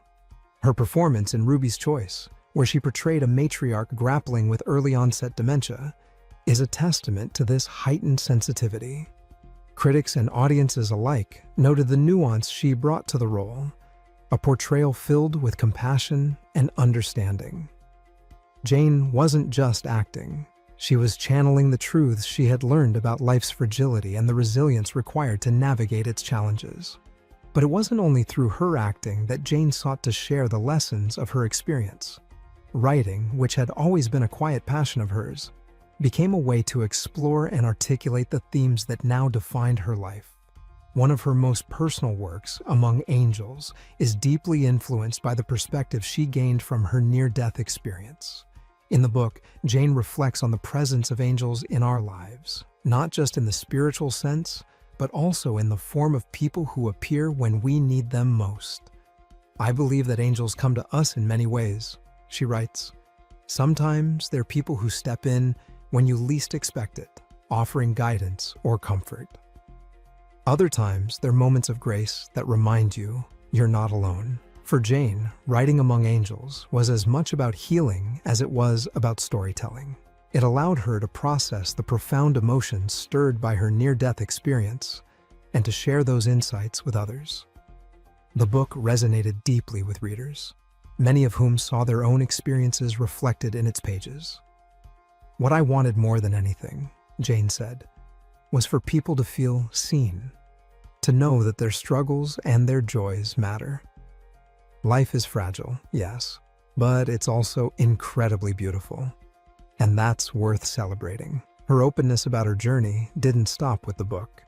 Her performance in Ruby's Choice, where she portrayed a matriarch grappling with early-onset dementia, is a testament to this heightened sensitivity. Critics and audiences alike noted the nuance she brought to the role, a portrayal filled with compassion and understanding. Jane wasn't just acting. She was channeling the truths she had learned about life's fragility and the resilience required to navigate its challenges. But it wasn't only through her acting that Jane sought to share the lessons of her experience. Writing, which had always been a quiet passion of hers, became a way to explore and articulate the themes that now defined her life. One of her most personal works, Among Angels, is deeply influenced by the perspective she gained from her near-death experience. In the book, Jane reflects on the presence of angels in our lives, not just in the spiritual sense, but also in the form of people who appear when we need them most. "I believe that angels come to us in many ways," she writes. "Sometimes they're people who step in when you least expect it, offering guidance or comfort. Other times, they're moments of grace that remind you you're not alone." For Jane, writing Among Angels was as much about healing as it was about storytelling. It allowed her to process the profound emotions stirred by her near-death experience and to share those insights with others. The book resonated deeply with readers, many of whom saw their own experiences reflected in its pages. "What I wanted more than anything," Jane said, "was for people to feel seen, to know that their struggles and their joys matter. Life is fragile, yes, but it's also incredibly beautiful, and that's worth celebrating." Her openness about her journey didn't stop with the book.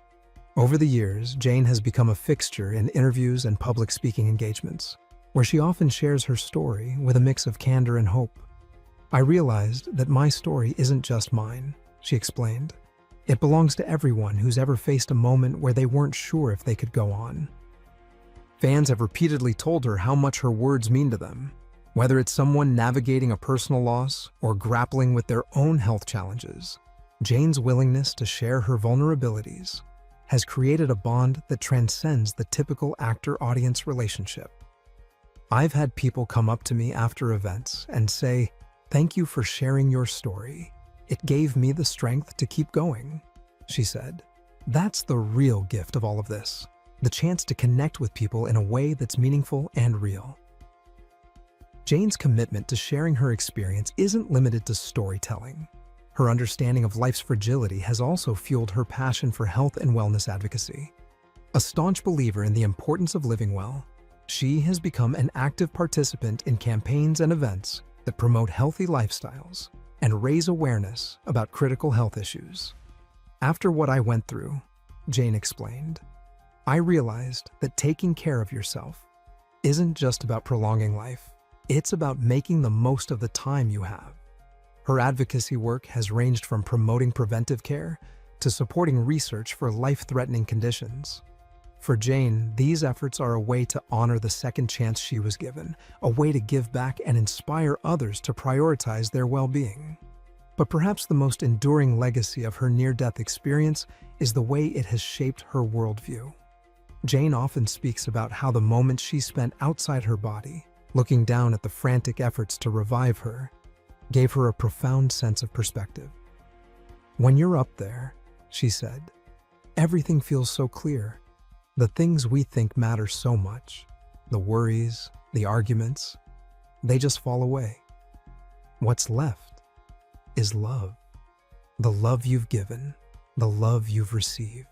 Over the years, Jane has become a fixture in interviews and public speaking engagements, where she often shares her story with a mix of candor and hope. "I realized that my story isn't just mine," she explained. "It belongs to everyone who's ever faced a moment where they weren't sure if they could go on." Fans have repeatedly told her how much her words mean to them, whether it's someone navigating a personal loss or grappling with their own health challenges. Jane's willingness to share her vulnerabilities has created a bond that transcends the typical actor-audience relationship. "I've had people come up to me after events and say, 'Thank you for sharing your story. It gave me the strength to keep going,'" she said. "That's the real gift of all of this, the chance to connect with people in a way that's meaningful and real." Jane's commitment to sharing her experience isn't limited to storytelling. Her understanding of life's fragility has also fueled her passion for health and wellness advocacy. A staunch believer in the importance of living well, she has become an active participant in campaigns and events that promote healthy lifestyles and raise awareness about critical health issues. After what I went through, Jane explained, I realized that taking care of yourself isn't just about prolonging life, it's about making the most of the time you have. Her advocacy work has ranged from promoting preventive care to supporting research for life-threatening conditions. For Jane, these efforts are a way to honor the second chance she was given, a way to give back and inspire others to prioritize their well-being. But perhaps the most enduring legacy of her near-death experience is the way it has shaped her worldview. Jane often speaks about how the moments she spent outside her body, looking down at the frantic efforts to revive her, gave her a profound sense of perspective. When you're up there, she said, everything feels so clear. The things we think matter so much, the worries, the arguments, they just fall away. What's left is love. The love you've given, the love you've received.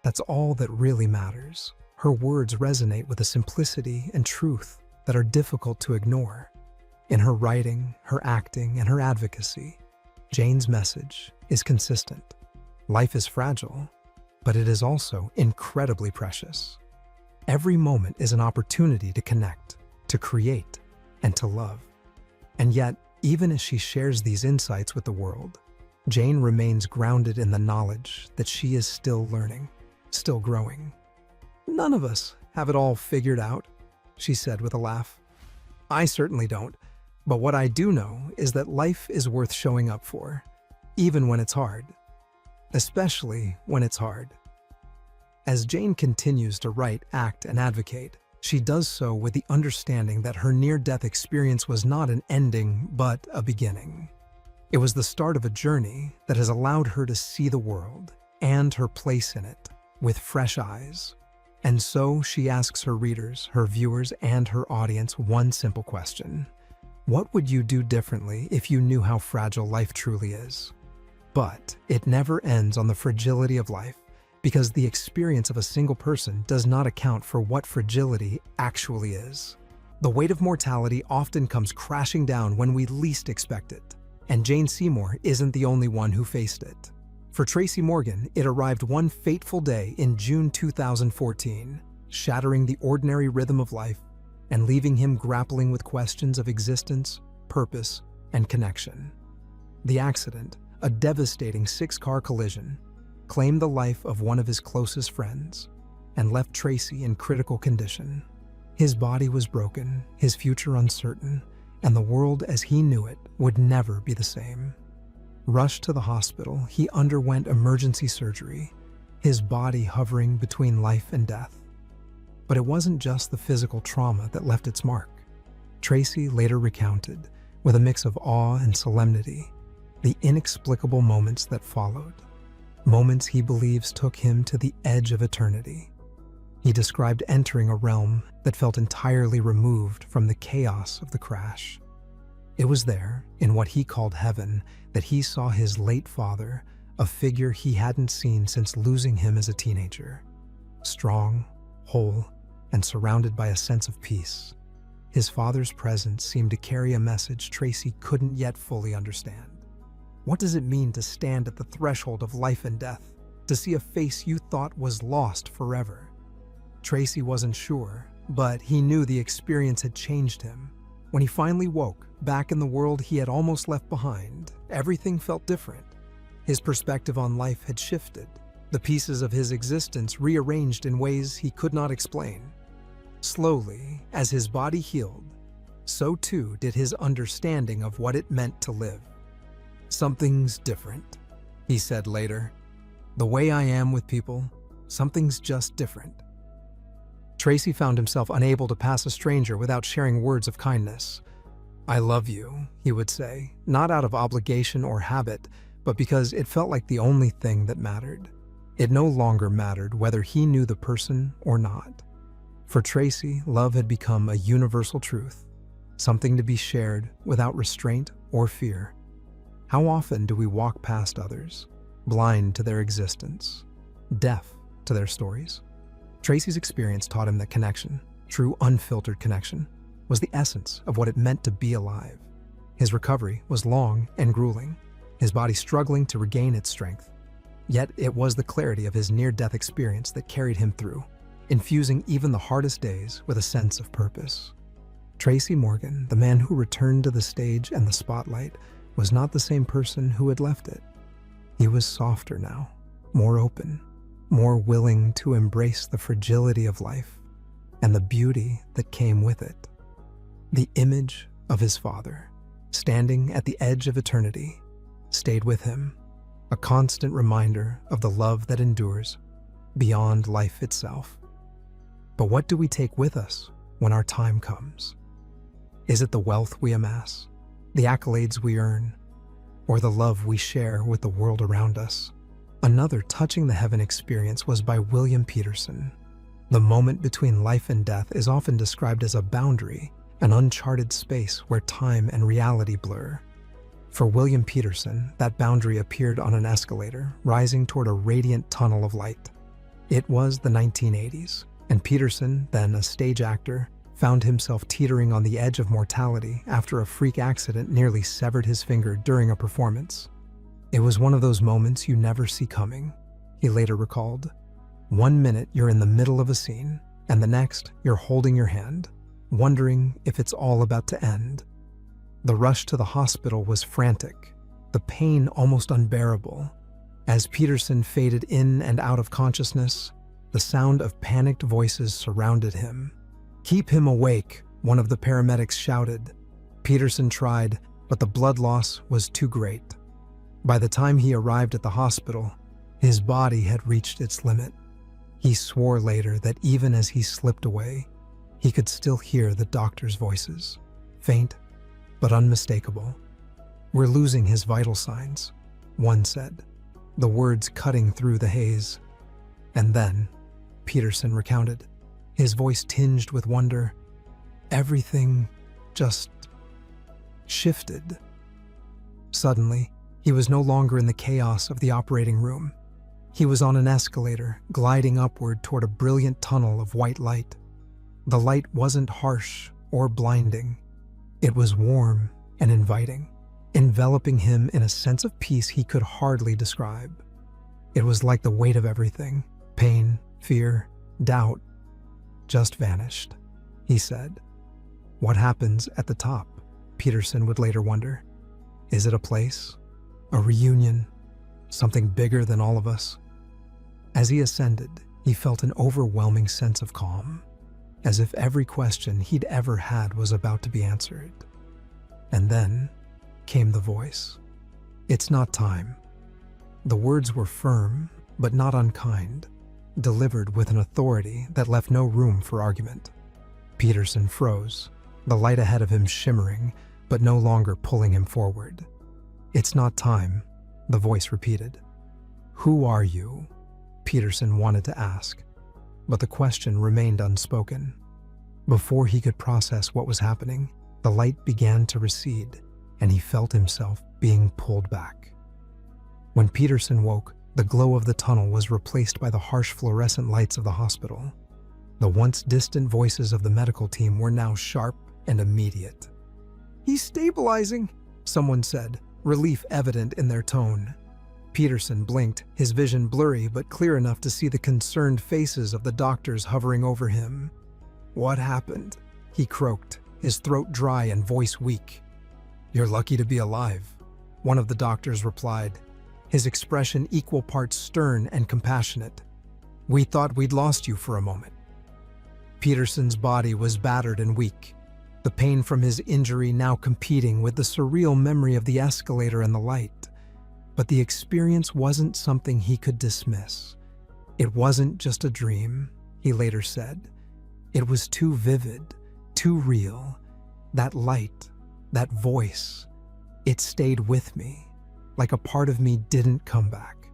That's all that really matters. Her words resonate with a simplicity and truth that are difficult to ignore. In her writing, her acting, and her advocacy, Jane's message is consistent. Life is fragile, but it is also incredibly precious. Every moment is an opportunity to connect, to create, and to love. And yet, even as she shares these insights with the world, Jane remains grounded in the knowledge that she is still learning, still growing. None of us have it all figured out, she said with a laugh. I certainly don't, but what I do know is that life is worth showing up for, even when it's hard. Especially when it's hard. As Jane continues to write, act, and advocate, she does so with the understanding that her near-death experience was not an ending, but a beginning. It was the start of a journey that has allowed her to see the world and her place in it with fresh eyes. And so she asks her readers, her viewers, and her audience one simple question. What would you do differently if you knew how fragile life truly is? But it never ends on the fragility of life, because the experience of a single person does not account for what fragility actually is. The weight of mortality often comes crashing down when we least expect it, and Jane Seymour isn't the only one who faced it. For Tracy Morgan, it arrived one fateful day in June 2014, shattering the ordinary rhythm of life and leaving him grappling with questions of existence, purpose, and connection. The accident, a devastating six-car collision, claimed the life of one of his closest friends and left Tracy in critical condition. His body was broken, his future uncertain, and the world as he knew it would never be the same. Rushed to the hospital, he underwent emergency surgery, his body hovering between life and death. But it wasn't just the physical trauma that left its mark. Tracy later recounted, with a mix of awe and solemnity, the inexplicable moments that followed, moments he believes took him to the edge of eternity. He described entering a realm that felt entirely removed from the chaos of the crash. It was there, in what he called heaven, that he saw his late father, a figure he hadn't seen since losing him as a teenager. Strong, whole, and surrounded by a sense of peace. His father's presence seemed to carry a message Tracy couldn't yet fully understand. What does it mean to stand at the threshold of life and death, to see a face you thought was lost forever? Tracy wasn't sure, but he knew the experience had changed him. When he finally woke, back in the world he had almost left behind, everything felt different. His perspective on life had shifted, the pieces of his existence rearranged in ways he could not explain. Slowly, as his body healed, so too did his understanding of what it meant to live. Something's different, he said later. The way I am with people, something's just different. Tracy found himself unable to pass a stranger without sharing words of kindness. I love you, he would say, not out of obligation or habit, but because it felt like the only thing that mattered. It no longer mattered whether he knew the person or not. For Tracy, love had become a universal truth, something to be shared without restraint or fear. How often do we walk past others, blind to their existence, deaf to their stories? Tracy's experience taught him that connection, true unfiltered connection, was the essence of what it meant to be alive. His recovery was long and grueling, his body struggling to regain its strength. Yet it was the clarity of his near-death experience that carried him through, infusing even the hardest days with a sense of purpose. Tracy Morgan, the man who returned to the stage and the spotlight, was not the same person who had left it. He was softer now, more open, more willing to embrace the fragility of life and the beauty that came with it. The image of his father, standing at the edge of eternity, stayed with him, a constant reminder of the love that endures beyond life itself. But what do we take with us when our time comes? Is it the wealth we amass, the accolades we earn, or the love we share with the world around us? Another touching the heaven experience was by William Peterson. The moment between life and death is often described as a boundary, an uncharted space where time and reality blur. For William Peterson, that boundary appeared on an escalator, rising toward a radiant tunnel of light. It was the 1980s, and Peterson, then a stage actor, found himself teetering on the edge of mortality after a freak accident nearly severed his finger during a performance. It was one of those moments you never see coming, he later recalled. 1 minute you're in the middle of a scene, and the next you're holding your hand, wondering if it's all about to end. The rush to the hospital was frantic, the pain almost unbearable. As Peterson faded in and out of consciousness, the sound of panicked voices surrounded him. "Keep him awake," one of the paramedics shouted. Peterson tried, but the blood loss was too great. By the time he arrived at the hospital, his body had reached its limit. He swore later that even as he slipped away, he could still hear the doctors' voices, faint but unmistakable. "We're losing his vital signs," one said, the words cutting through the haze. And then, Peterson recounted, his voice tinged with wonder, everything just shifted. Suddenly, he was no longer in the chaos of the operating room. He was on an escalator, gliding upward toward a brilliant tunnel of white light. The light wasn't harsh or blinding. It was warm and inviting, enveloping him in a sense of peace he could hardly describe. It was like the weight of everything, pain, fear, doubt, just vanished, he said. What happens at the top? Peterson would later wonder. Is it a place? A reunion? Something bigger than all of us? As he ascended, he felt an overwhelming sense of calm, as if every question he'd ever had was about to be answered. And then came the voice. "It's not time." The words were firm, but not unkind, delivered with an authority that left no room for argument. Peterson froze, the light ahead of him shimmering, but no longer pulling him forward. "It's not time," the voice repeated. "Who are you?" Peterson wanted to ask, but the question remained unspoken. Before he could process what was happening, the light began to recede, and he felt himself being pulled back. When Peterson woke, the glow of the tunnel was replaced by the harsh fluorescent lights of the hospital. The once distant voices of the medical team were now sharp and immediate. "He's stabilizing," someone said, relief evident in their tone. Peterson blinked, his vision blurry but clear enough to see the concerned faces of the doctors hovering over him. "What happened?" he croaked, his throat dry and voice weak. "You're lucky to be alive," one of the doctors replied, his expression equal parts stern and compassionate. "We thought we'd lost you for a moment." Peterson's body was battered and weak, the pain from his injury now competing with the surreal memory of the escalator and the light. But the experience wasn't something he could dismiss. It wasn't just a dream, he later said. It was too vivid, too real. That light, that voice, it stayed with me, like a part of me didn't come back.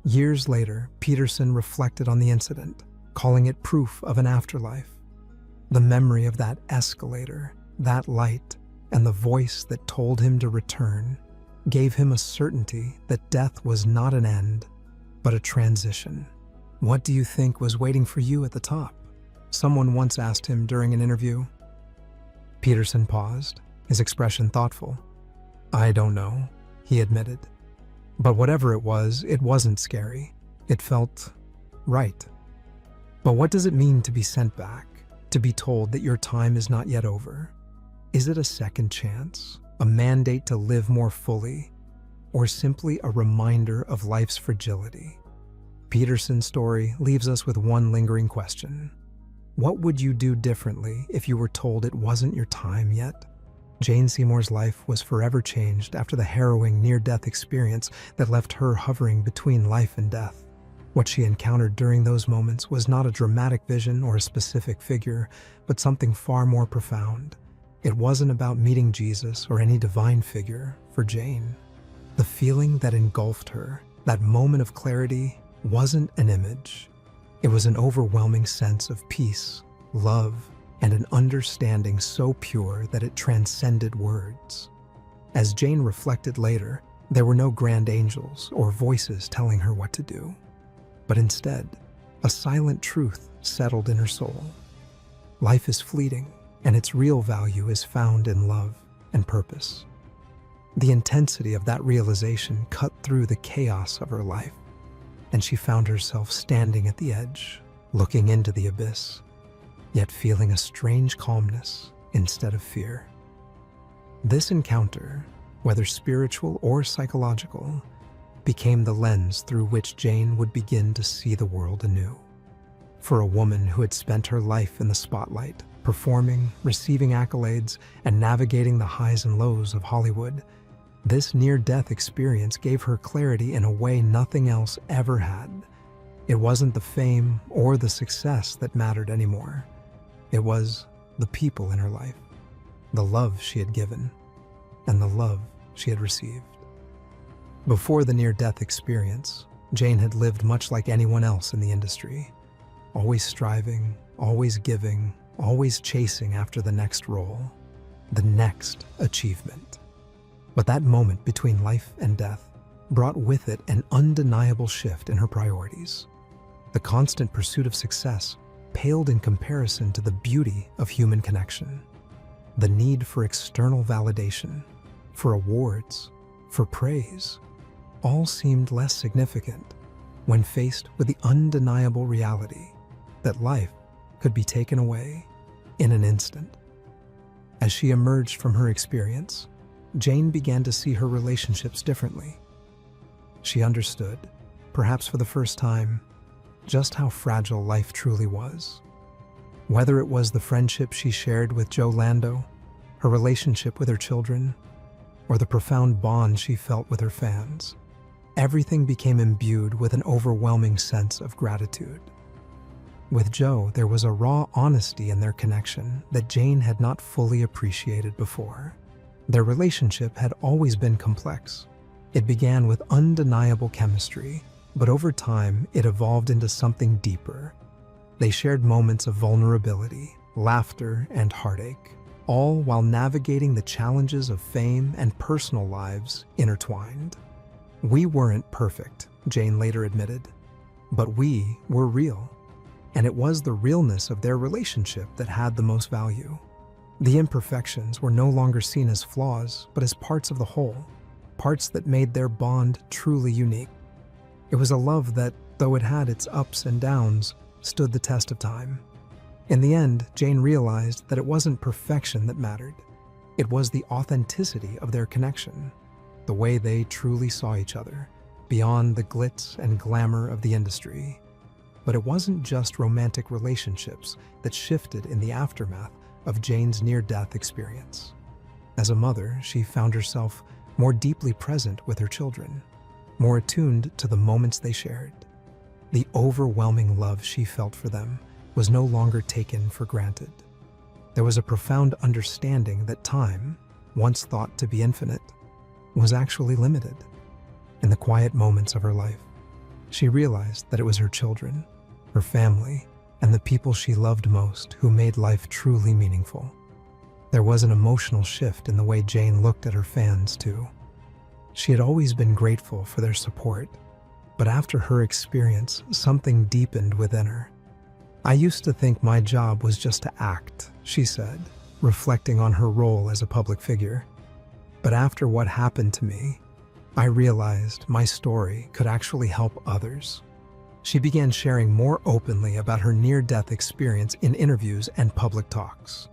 Years later, Peterson reflected on the incident, calling it proof of an afterlife. The memory of that escalator, that light, and the voice that told him to return gave him a certainty that death was not an end, but a transition. "What do you think was waiting for you at the top?" someone once asked him during an interview. Peterson paused, his expression thoughtful. "I don't know," he admitted. But whatever it wasn't scary. It felt right. But what does it mean to be sent back, to be told that your time is not yet over? Is it a second chance, a mandate to live more fully, or simply a reminder of life's fragility? Peterson's story leaves us with one lingering question. What would you do differently if you were told it wasn't your time yet? Jane Seymour's life was forever changed after the harrowing near-death experience that left her hovering between life and death. What she encountered during those moments was not a dramatic vision or a specific figure, but something far more profound. It wasn't about meeting Jesus or any divine figure for Jane. The feeling that engulfed her, that moment of clarity, wasn't an image. It was an overwhelming sense of peace, love, and an understanding so pure that it transcended words. As Jane reflected later, there were no grand angels or voices telling her what to do. But instead, a silent truth settled in her soul. Life is fleeting, and its real value is found in love and purpose. The intensity of that realization cut through the chaos of her life, and she found herself standing at the edge, looking into the abyss, yet feeling a strange calmness instead of fear. This encounter, whether spiritual or psychological, became the lens through which Jane would begin to see the world anew. For a woman who had spent her life in the spotlight, performing, receiving accolades, and navigating the highs and lows of Hollywood, this near-death experience gave her clarity in a way nothing else ever had. It wasn't the fame or the success that mattered anymore. It was the people in her life, the love she had given, and the love she had received. Before the near-death experience, Jane had lived much like anyone else in the industry, always striving, always giving, always chasing after the next role, the next achievement. But that moment between life and death brought with it an undeniable shift in her priorities. The constant pursuit of success paled in comparison to the beauty of human connection. The need for external validation, for awards, for praise, all seemed less significant when faced with the undeniable reality that life could be taken away in an instant. As she emerged from her experience, Jane began to see her relationships differently. She understood, perhaps for the first time, just how fragile life truly was. Whether it was the friendship she shared with Joe Lando, her relationship with her children, or the profound bond she felt with her fans, everything became imbued with an overwhelming sense of gratitude. With Joe, there was a raw honesty in their connection that Jane had not fully appreciated before. Their relationship had always been complex. It began with undeniable chemistry, but over time it evolved into something deeper. They shared moments of vulnerability, laughter, and heartache, all while navigating the challenges of fame and personal lives intertwined. "We weren't perfect," Jane later admitted, "but we were real." And it was the realness of their relationship that had the most value. The imperfections were no longer seen as flaws, but as parts of the whole, parts that made their bond truly unique. It was a love that, though it had its ups and downs, stood the test of time. In the end, Jane realized that it wasn't perfection that mattered. It was the authenticity of their connection, the way they truly saw each other, beyond the glitz and glamour of the industry. But it wasn't just romantic relationships that shifted in the aftermath of Jane's near-death experience. As a mother, she found herself more deeply present with her children, more attuned to the moments they shared. The overwhelming love she felt for them was no longer taken for granted. There was a profound understanding that time, once thought to be infinite, was actually limited. In the quiet moments of her life, she realized that it was her children, her family, and the people she loved most who made life truly meaningful. There was an emotional shift in the way Jane looked at her fans, too. She had always been grateful for their support, But after her experience, something deepened within her. "I used to think my job was just to act," she said, reflecting on her role as a public figure. "But after what happened to me, I realized my story could actually help others." She began sharing more openly about her near-death experience in interviews and public talks.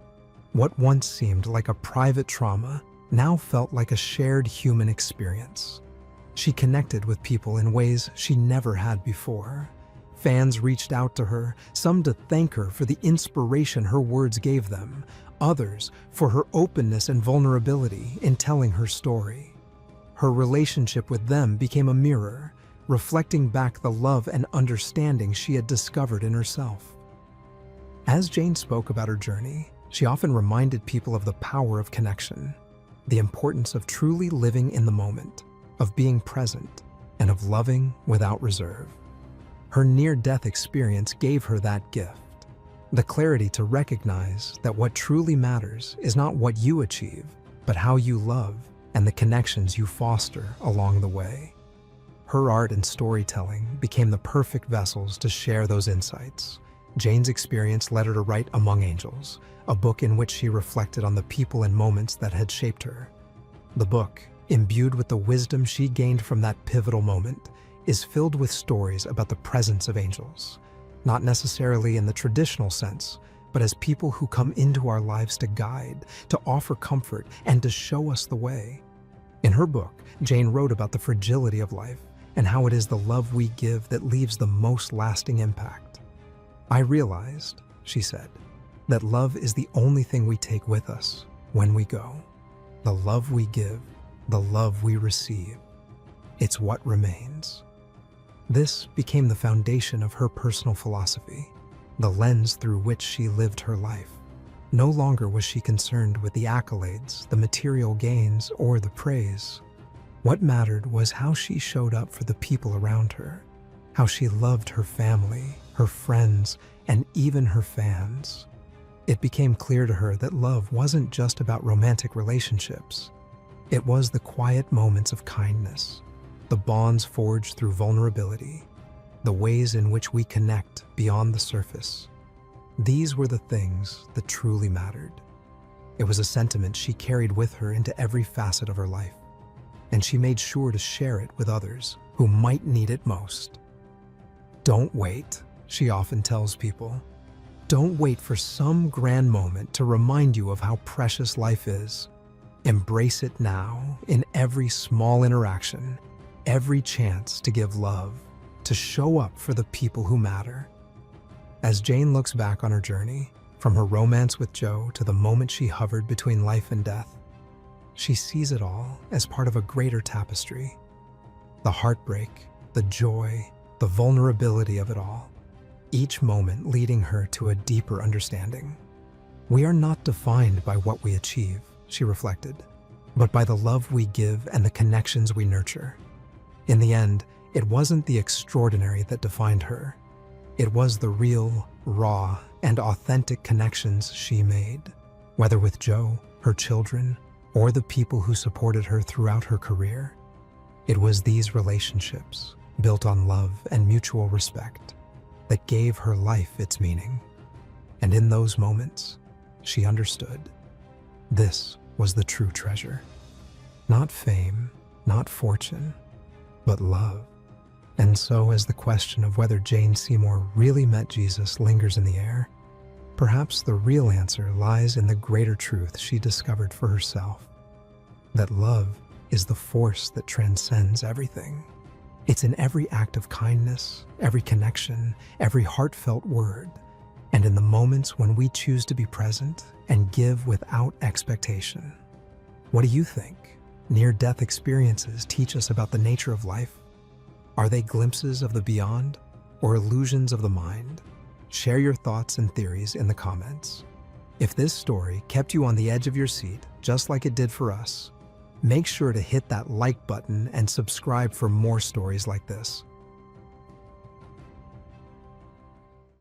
What once seemed like a private trauma now felt like a shared human experience. She connected with people in ways she never had before. Fans reached out to her, some to thank her for the inspiration her words gave them, others for her openness and vulnerability in telling her story. Her relationship with them became a mirror, reflecting back the love and understanding she had discovered in herself. As Jane spoke about her journey, she often reminded people of the power of connection, the importance of truly living in the moment, of being present, and of loving without reserve. Her near-death experience gave her that gift, the clarity to recognize that what truly matters is not what you achieve, but how you love and the connections you foster along the way. Her art and storytelling became the perfect vessels to share those insights. Jane's experience led her to write Among Angels, a book in which she reflected on the people and moments that had shaped her. The book, imbued with the wisdom she gained from that pivotal moment, is filled with stories about the presence of angels, not necessarily in the traditional sense, but as people who come into our lives to guide, to offer comfort, and to show us the way. In her book, Jane wrote about the fragility of life and how it is the love we give that leaves the most lasting impact. "I realized," she said, "that love is the only thing we take with us when we go. The love we give, the love we receive. It's what remains." This became the foundation of her personal philosophy, the lens through which she lived her life. No longer was she concerned with the accolades, the material gains, or the praise. What mattered was how she showed up for the people around her, how she loved her family, her friends, and even her fans. It became clear to her that love wasn't just about romantic relationships. It was the quiet moments of kindness, the bonds forged through vulnerability, the ways in which we connect beyond the surface. These were the things that truly mattered. It was a sentiment she carried with her into every facet of her life, and she made sure to share it with others who might need it most. "Don't wait," she often tells people. "Don't wait for some grand moment to remind you of how precious life is. Embrace it now, in every small interaction, every chance to give love, to show up for the people who matter." As Jane looks back on her journey, from her romance with Joe to the moment she hovered between life and death, she sees it all as part of a greater tapestry. The heartbreak, the joy, the vulnerability of it all, each moment leading her to a deeper understanding. "We are not defined by what we achieve," she reflected, "but by the love we give and the connections we nurture." In the end, it wasn't the extraordinary that defined her. It was the real, raw, and authentic connections she made, whether with Joe, her children, or the people who supported her throughout her career. It was these relationships, built on love and mutual respect, that gave her life its meaning. And in those moments, she understood. This was the true treasure. Not fame, not fortune, but love. And so, as the question of whether Jane Seymour really met Jesus lingers in the air, perhaps the real answer lies in the greater truth she discovered for herself. That love is the force that transcends everything. It's in every act of kindness, every connection, every heartfelt word, and in the moments when we choose to be present and give without expectation. What do you think? Near-death experiences teach us about the nature of life? Are they glimpses of the beyond or illusions of the mind? Share your thoughts and theories in the comments. If this story kept you on the edge of your seat, just like it did for us, make sure to hit that like button and subscribe for more stories like this.